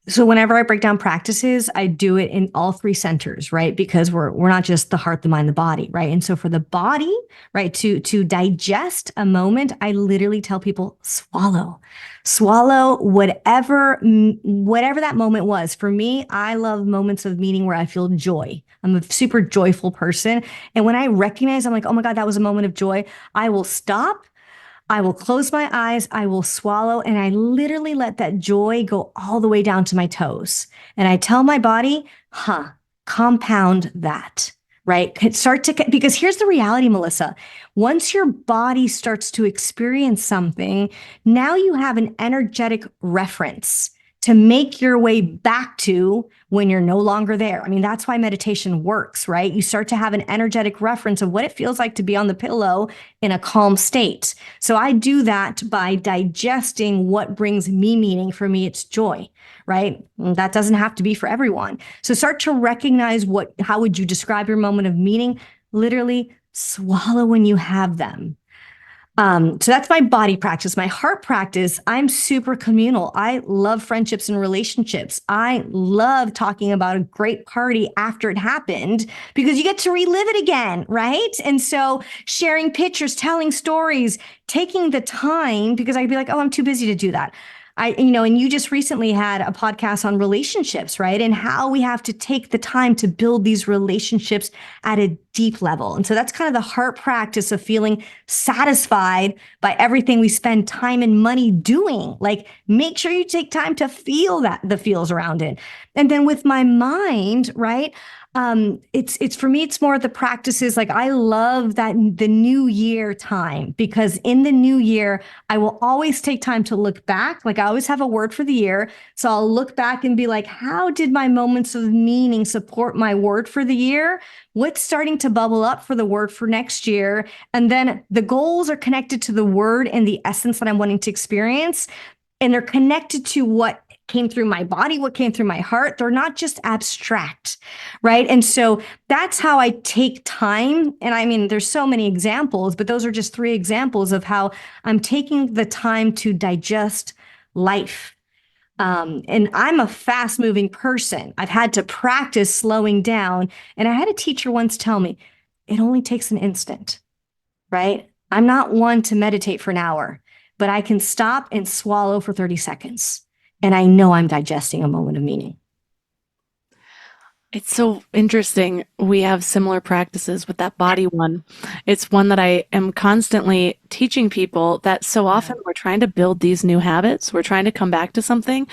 S2: so whenever I break down practices, I do it in all 3 centers, right? Because we're not just the heart, the mind, the body, right? And so for the body, right, to digest a moment, I literally tell people swallow whatever that moment was. For me, I love moments of meaning where I feel joy. I'm a super joyful person. And when I recognize, I'm like, oh my God, that was a moment of joy, I will stop. I will close my eyes, I will swallow, and I literally let that joy go all the way down to my toes. And I tell my body, compound that, right? Because here's the reality, Melissa. Once your body starts to experience something, now you have an energetic reference to make your way back to when you're no longer there. I mean, that's why meditation works, right? You start to have an energetic reference of what it feels like to be on the pillow in a calm state. So I do that by digesting what brings me meaning. For me, it's joy, right? And that doesn't have to be for everyone. So start to recognize how would you describe your moment of meaning? Literally swallow when you have them. So that's my body practice. My heart practice, I'm super communal. I love friendships and relationships. I love talking about a great party after it happened because you get to relive it again, right? And so sharing pictures, telling stories, taking the time, because I'd be like, oh, I'm too busy to do that. And you just recently had a podcast on relationships, right? And how we have to take the time to build these relationships at a deep level. And so that's kind of the heart practice of feeling satisfied by everything we spend time and money doing. Like, make sure you take time to feel the feels around it. And then with my mind, right? It's for me, it's more of the practices. Like, I love that the new year time, because in the new year, I will always take time to look back. Like, I always have a word for the year. So I'll look back and be like, how did my moments of meaning support my word for the year? What's starting to bubble up for the word for next year? And then the goals are connected to the word and the essence that I'm wanting to experience. And they're connected to what came through my body, what came through my heart. They're not just abstract, right? And so that's how I take time. And I mean, there's so many examples, but those are just 3 examples of how I'm taking the time to digest life. And I'm a fast moving person. I've had to practice slowing down. And I had a teacher once tell me, it only takes an instant, right? I'm not one to meditate for an hour, but I can stop and swallow for 30 seconds. And I know I'm digesting a moment of meaning.
S1: It's so interesting. We have similar practices with that body one. It's one that I am constantly teaching people, that so often we're trying to build these new habits. We're trying to come back to something.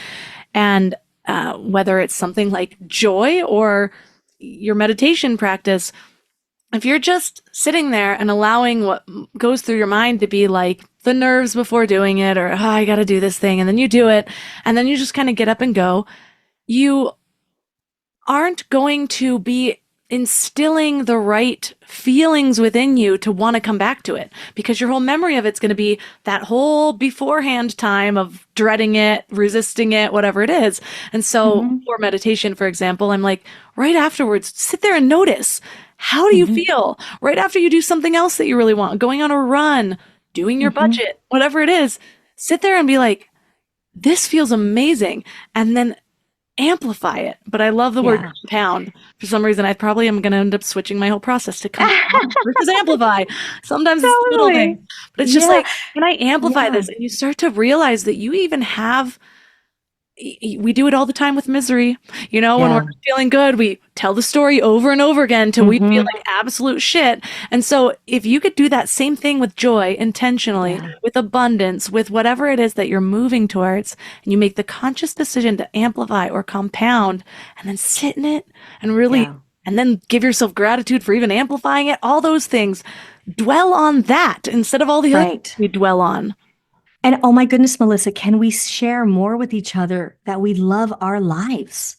S1: And whether it's something like joy or your meditation practice, if you're just sitting there and allowing what goes through your mind to be like the nerves before doing it, or, oh, I got to do this thing, and then you do it, and then you just kind of get up and go, you aren't going to be instilling the right feelings within you to want to come back to it, because your whole memory of it's going to be that whole beforehand time of dreading it, resisting it, whatever it is. And so for meditation, for example, I'm like, right afterwards, sit there and notice, how do you feel right after you do something else that you really want, going on a run, doing your budget, whatever it is. Sit there and be like, this feels amazing. And then amplify it. But I love the word compound. For some reason, I probably am going to end up switching my whole process to compound versus amplify. Sometimes it's a little thing, but it's just like, when I amplify this, and you start to realize that you even have, we do it all the time with misery. When we're feeling good, we tell the story over and over again till we feel like absolute shit. And so if you could do that same thing with joy intentionally, with abundance, with whatever it is that you're moving towards, and you make the conscious decision to amplify or compound, and then sit in it and really, and then give yourself gratitude for even amplifying it, all those things, dwell on that instead of all the other things we dwell on.
S2: And oh my goodness, Melissa, can we share more with each other that we love our lives?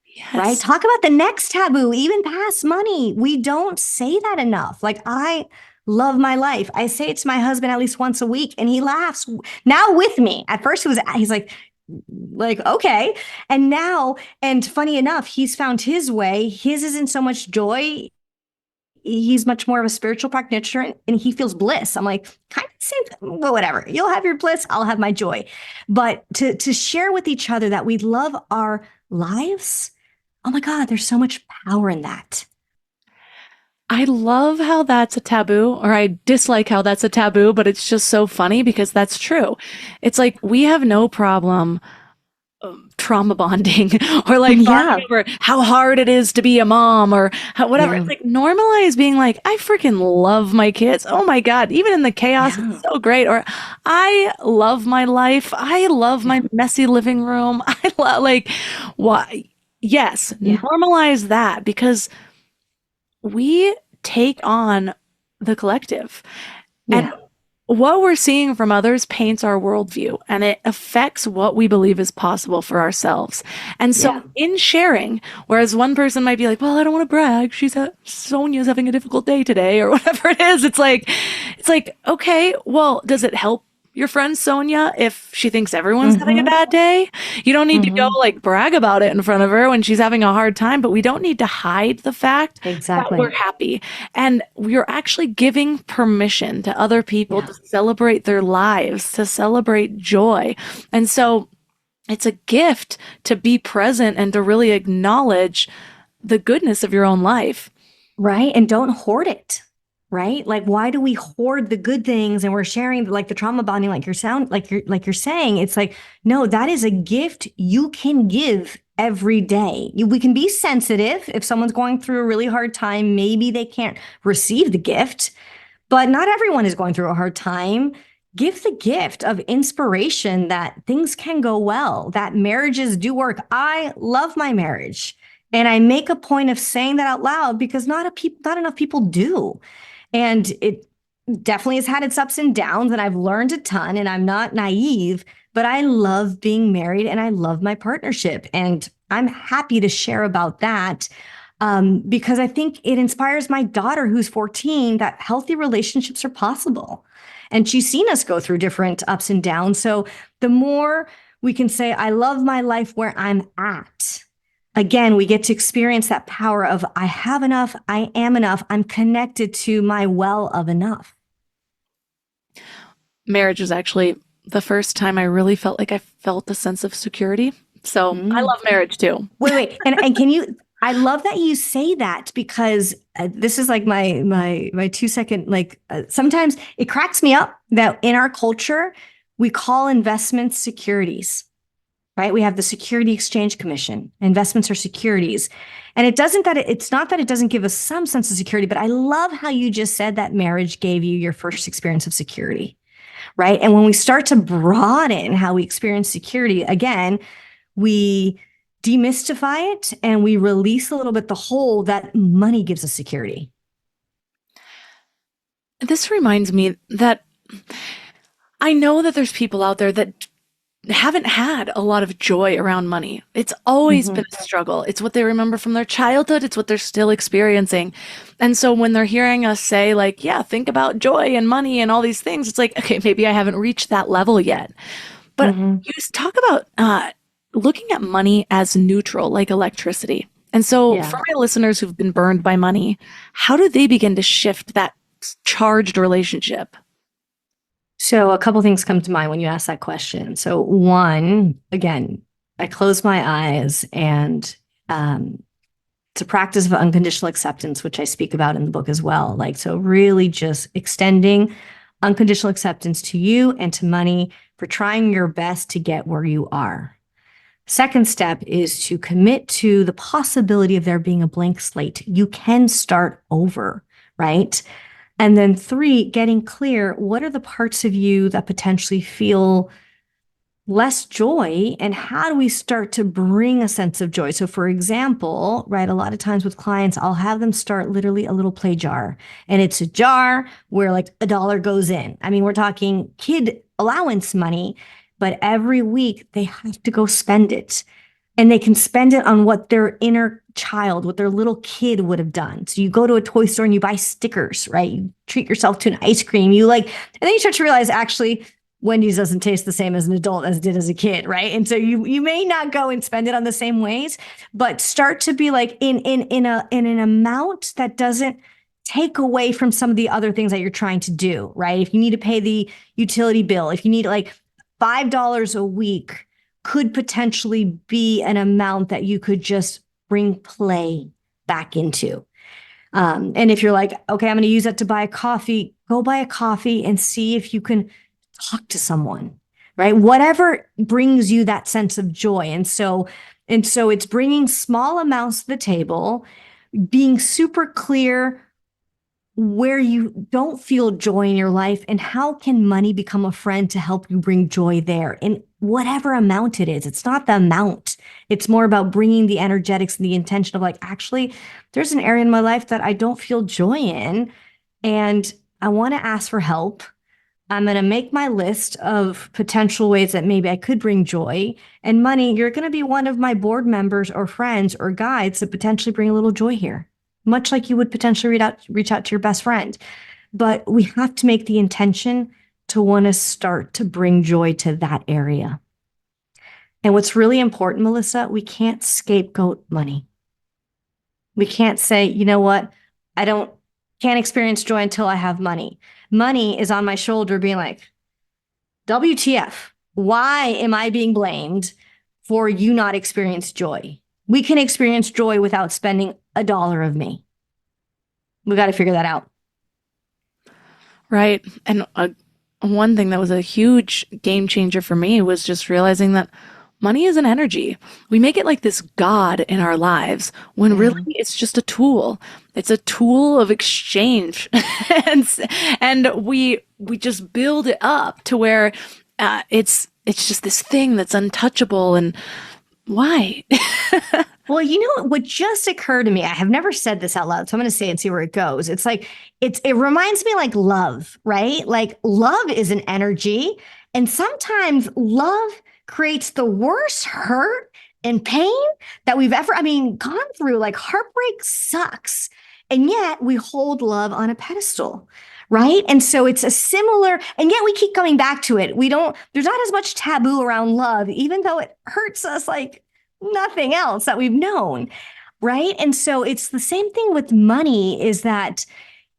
S2: Yes. Right? Talk about the next taboo, even past money. We don't say that enough. Like, I love my life. I say it to my husband at least once a week, and he laughs now with me. At first he's like, okay. And now, and funny enough, he's found his way. His isn't so much joy. He's much more of a spiritual practitioner, and he feels bliss. I'm like, kind of same thing. Well, whatever. You'll have your bliss, I'll have my joy. But to share with each other that we love our lives, oh my God, there's so much power in that.
S1: I love how that's a taboo, or I dislike how that's a taboo, but it's just so funny because that's true. It's like, we have no problem trauma bonding or like bonding over how hard it is to be a mom or whatever. It's like, normalize being like, I freaking love my kids. Oh my God. Even in the chaos, it's so great. Or I love my life. I love my messy living room. I love, like, why? Yes. Normalize that, because we take on the collective. And what we're seeing from others paints our worldview, and it affects what we believe is possible for ourselves. And so in sharing, whereas one person might be like, well, I don't want to brag, Sonia's having a difficult day today, or whatever it is. It's like, okay, well, does it help your friend Sonia if she thinks everyone's having a bad day? You don't need to go like brag about it in front of her when she's having a hard time, but we don't need to hide the fact that we're happy. And we're actually giving permission to other people to celebrate their lives, to celebrate joy. And so it's a gift to be present and to really acknowledge the goodness of your own life.
S2: Right. And don't hoard it. right? Like, why do we hoard the good things and we're sharing like the trauma bonding, like you're saying? It's like, no, that is a gift you can give every day. We can be sensitive if someone's going through a really hard time. Maybe they can't receive the gift, but not everyone is going through a hard time. Give the gift of inspiration that things can go well, that marriages do work. I love my marriage. And I make a point of saying that out loud because not enough people do. And it definitely has had its ups and downs, and I've learned a ton, and I'm not naive, but I love being married and I love my partnership. And I'm happy to share about that because I think it inspires my daughter, who's 14, that healthy relationships are possible. And she's seen us go through different ups and downs. So the more we can say, I love my life where I'm at, again, we get to experience that power of I have enough, I am enough, I'm connected to my well of enough.
S1: Marriage was actually the first time I really felt like I felt a sense of security. So I love marriage too.
S2: Wait. And can you, I love that you say that because this is like my 2-second, like sometimes it cracks me up that in our culture, we call investments securities. Right? We have the Security Exchange Commission. Investments are securities. And it's not that it doesn't give us some sense of security, but I love how you just said that marriage gave you your first experience of security, right? And when we start to broaden how we experience security, again, we demystify it and we release a little bit the hole that money gives us security.
S1: This reminds me that I know that there's people out there that haven't had a lot of joy around money. It's always been a struggle. It's what they remember from their childhood. It's what they're still experiencing. And so when they're hearing us say like, yeah, think about joy and money and all these things, it's like, okay, maybe I haven't reached that level yet. But you just talk about looking at money as neutral, like electricity. And so for my listeners who've been burned by money, how do they begin to shift that charged relationship?
S2: So a couple things come to mind when you ask that question. So one, again, I close my eyes and it's a practice of unconditional acceptance, which I speak about in the book as well. Like, so really just extending unconditional acceptance to you and to money for trying your best to get where you are. Second step is to commit to the possibility of there being a blank slate. You can start over, right? And then 3, getting clear, what are the parts of you that potentially feel less joy and how do we start to bring a sense of joy? So for example, right, a lot of times with clients, I'll have them start literally a little play jar and it's a jar where like $1 goes in. I mean, we're talking kid allowance money, but every week they have to go spend it. And they can spend it on what their inner child, what their little kid would have done. So you go to a toy store and you buy stickers, right? You treat yourself to an ice cream. And then you start to realize actually Wendy's doesn't taste the same as an adult as it did as a kid, right? And so you may not go and spend it on the same ways, but start to be like in an amount that doesn't take away from some of the other things that you're trying to do, right? If you need to pay the utility bill, if you need like $5 a week, could potentially be an amount that you could just bring play back into. And if you're like, okay, I'm going to use that to buy a coffee, go buy a coffee and see if you can talk to someone, right? Whatever brings you that sense of joy. And so it's bringing small amounts to the table, being super clear where you don't feel joy in your life and how can money become a friend to help you bring joy there in whatever amount it is. It's not the amount. It's more about bringing the energetics and the intention of like, actually, there's an area in my life that I don't feel joy in and I want to ask for help. I'm going to make my list of potential ways that maybe I could bring joy and money. You're going to be one of my board members or friends or guides that potentially bring a little joy here, much like you would potentially reach out to your best friend. But we have to make the intention to want to start to bring joy to that area. And what's really important, Melissa, we can't scapegoat money. We can't say, you know what, can't experience joy until I have money. Money is on my shoulder being like, WTF, why am I being blamed for you not experience joy? We can experience joy without spending $1 of me. We got to figure that out.
S1: Right. And one thing that was a huge game changer for me was just realizing that money is an energy. We make it like this god in our lives when really it's just a tool. It's a tool of exchange. and we just build it up to where it's just this thing that's untouchable. And why?
S2: Well, what just occurred to me, I have never said this out loud, so I'm going to say it and see where it goes. It's like, it reminds me like love, right? Like love is an energy. And sometimes love creates the worst hurt and pain that we've ever, gone through. Like heartbreak sucks. And yet we hold love on a pedestal, right? And so it's a similar, and yet we keep coming back to it. There's not as much taboo around love, even though it hurts us like nothing else that we've known, right? And so it's the same thing with money, is that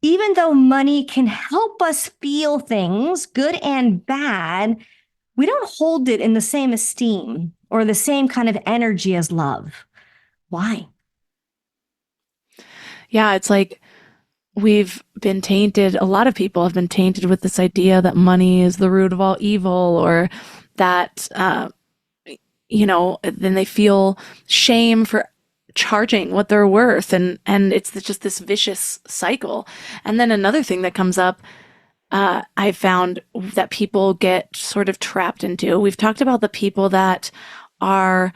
S2: even though money can help us feel things, good and bad, we don't hold it in the same esteem or the same kind of energy as love. Why?
S1: Yeah, it's like we've been tainted, a lot of people have been tainted with this idea that money is the root of all evil, or that then they feel shame for charging what they're worth. And it's just this vicious cycle. And then another thing that comes up, I found that people get sort of trapped into, we've talked about the people that have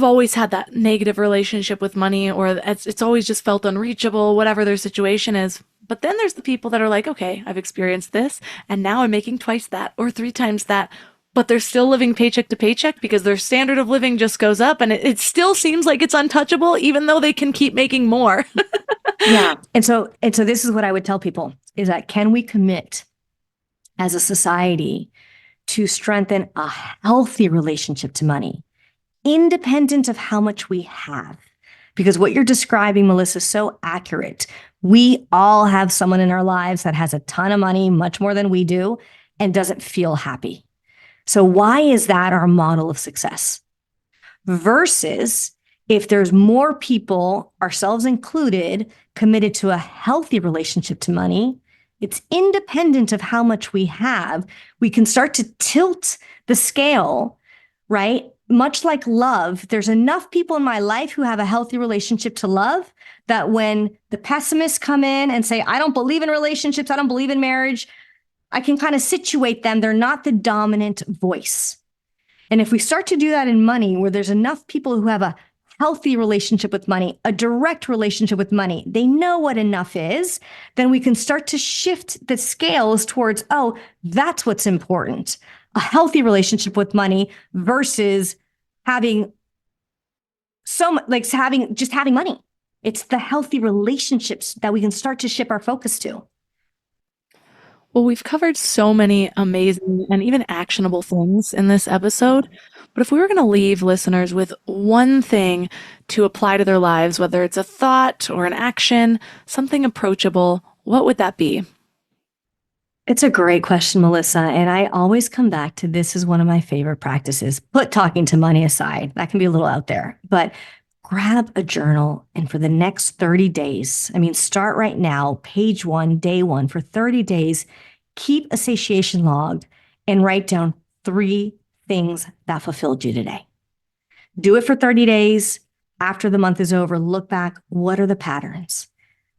S1: always had that negative relationship with money, or it's always just felt unreachable, whatever their situation is. But then there's the people that are like, okay, I've experienced this, and now I'm making twice that or 3 times that. But they're still living paycheck to paycheck because their standard of living just goes up, and it still seems like it's untouchable, even though they can keep making more.
S2: Yeah. And so this is what I would tell people, is that can we commit as a society to strengthen a healthy relationship to money, independent of how much we have? Because what you're describing, Melissa, is so accurate. We all have someone in our lives that has a ton of money, much more than we do, and doesn't feel happy. So why is that our model of success? Versus if there's more people, ourselves included, committed to a healthy relationship to money, it's independent of how much we have. We can start to tilt the scale, right? Much like love, there's enough people in my life who have a healthy relationship to love that when the pessimists come in and say, I don't believe in relationships, I don't believe in marriage, I can kind of situate them. They're not the dominant voice. And if we start to do that in money, where there's enough people who have a healthy relationship with money, a direct relationship with money, they know what enough is, then we can start to shift the scales towards, oh, that's what's important. A healthy relationship with money versus having having money. It's the healthy relationships that we can start to shift our focus to.
S1: Well, we've covered so many amazing and even actionable things in this episode. But if we were going to leave listeners with one thing to apply to their lives, whether it's a thought or an action, something approachable, what would that be?
S2: It's a great question, Melissa. And I always come back to, this is one of my favorite practices. Put talking to money aside. That can be a little out there. But grab a journal, and for the next 30 days, start right now, page 1, day 1, for 30 days, keep a satiation log and write down 3 things that fulfilled you today. Do it for 30 days. After the month is over, look back. What are the patterns,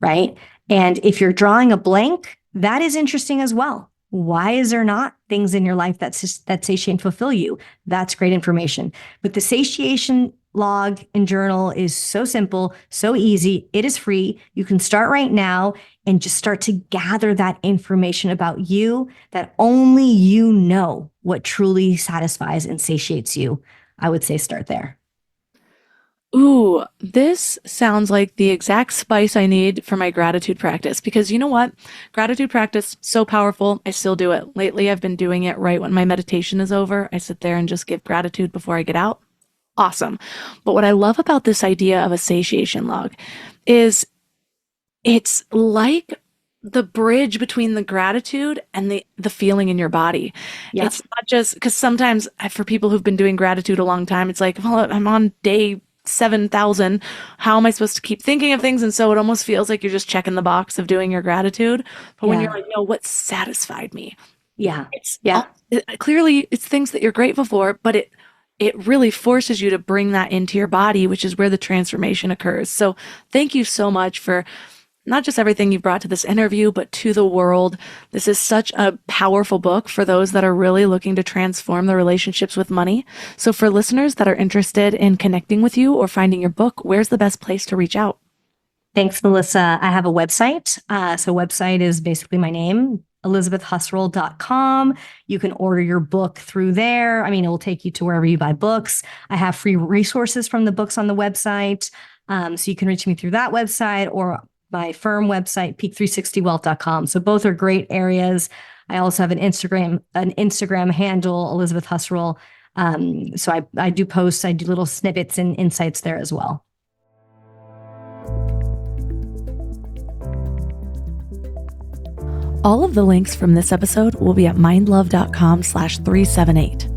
S2: right? And if you're drawing a blank, that is interesting as well. Why is there not things in your life that satiate and fulfill you? That's great information. But the satiation log and journal is so simple, so easy. It is free. You can start right now and just start to gather that information about you, that only you know what truly satisfies and satiates you. I would say start there.
S1: Ooh, this sounds like the exact spice I need for my gratitude practice, because you know what? Gratitude practice, so powerful. I still do it. Lately, I've been doing it right when my meditation is over. I sit there and just give gratitude before I get out. Awesome. But what I love about this idea of a satiation log is it's like the bridge between the gratitude and the feeling in your body. Yep. It's not just because sometimes for people who've been doing gratitude a long time, it's like, well, I'm on day 7,000. How am I supposed to keep thinking of things? And so it almost feels like you're just checking the box of doing your gratitude. But when you're like, no, what satisfied me? Clearly it's things that you're grateful for, but it really forces you to bring that into your body, which is where the transformation occurs. So thank you so much for not just everything you've brought to this interview, but to the world. This is such a powerful book for those that are really looking to transform their relationships with money. So for listeners that are interested in connecting with you or finding your book, where's the best place to reach out?
S2: Thanks, Melissa. I have a website. So website is basically my name, ElizabethHusserl.com. You can order your book through there. I mean, it will take you to wherever you buy books. I have free resources from the books on the website. So you can reach me through that website or my firm website, peak360wealth.com. So both are great areas. I also have an Instagram handle, Elizabeth Husserl. So I do posts, I do little snippets and insights there as well.
S1: All of the links from this episode will be at mindlove.com/378.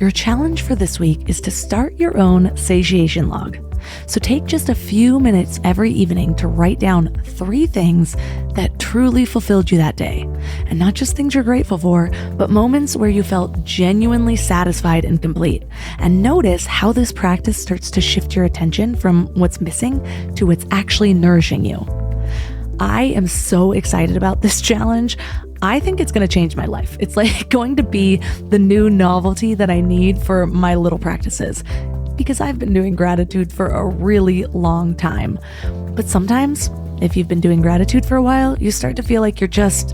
S1: Your challenge for this week is to start your own satiation log. So take just a few minutes every evening to write down 3 things that truly fulfilled you that day. And not just things you're grateful for, but moments where you felt genuinely satisfied and complete. And notice how this practice starts to shift your attention from what's missing to what's actually nourishing you. I am so excited about this challenge. I think it's going to change my life. It's like going to be the new novelty that I need for my little practices, because I've been doing gratitude for a really long time. But sometimes, if you've been doing gratitude for a while, you start to feel like you're just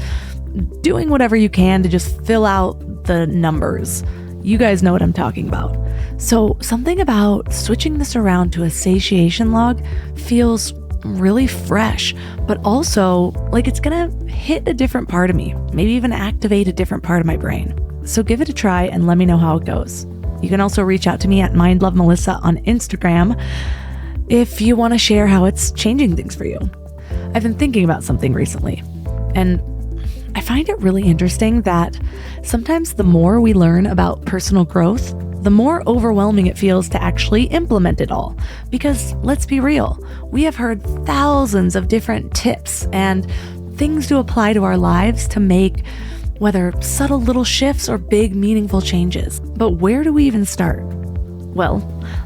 S1: doing whatever you can to just fill out the numbers. You guys know what I'm talking about. So something about switching this around to a satiation log feels really fresh, but also like it's gonna hit a different part of me, maybe even activate a different part of my brain. So give it a try and let me know how it goes. You can also reach out to me at mindlovemelissa on Instagram if you want to share how it's changing things for you. I've been thinking about something recently, and I find it really interesting that sometimes the more we learn about personal growth, the more overwhelming it feels to actually implement it all. Because let's be real, we have heard thousands of different tips and things to apply to our lives to make whether subtle little shifts or big meaningful changes. But where do we even start? Well,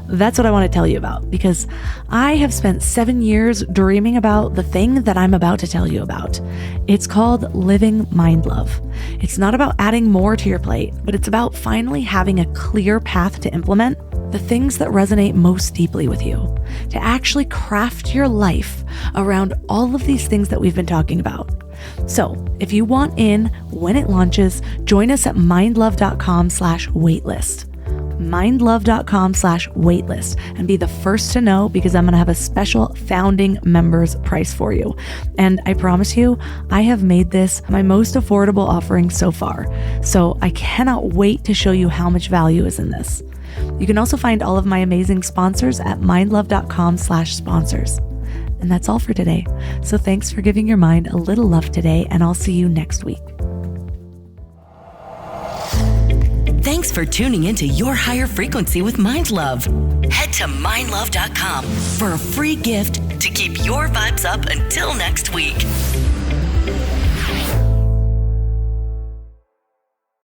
S1: that's what I want to tell you about, because I have spent 7 years dreaming about the thing that I'm about to tell you about. It's called living mind love. It's not about adding more to your plate, but it's about finally having a clear path to implement the things that resonate most deeply with you, to actually craft your life around all of these things that we've been talking about. So if you want in when it launches, join us at mindlove.com/waitlist. mindlove.com/waitlist and be the first to know, because I'm going to have a special founding members price for you. And I promise you, I have made this my most affordable offering so far. So I cannot wait to show you how much value is in this. You can also find all of my amazing sponsors at mindlove.com/sponsors. And that's all for today. So thanks for giving your mind a little love today, and I'll see you next week.
S3: Thanks for tuning into Your Higher Frequency with Mind Love. Head to mindlove.com for a free gift to keep your vibes up until next week.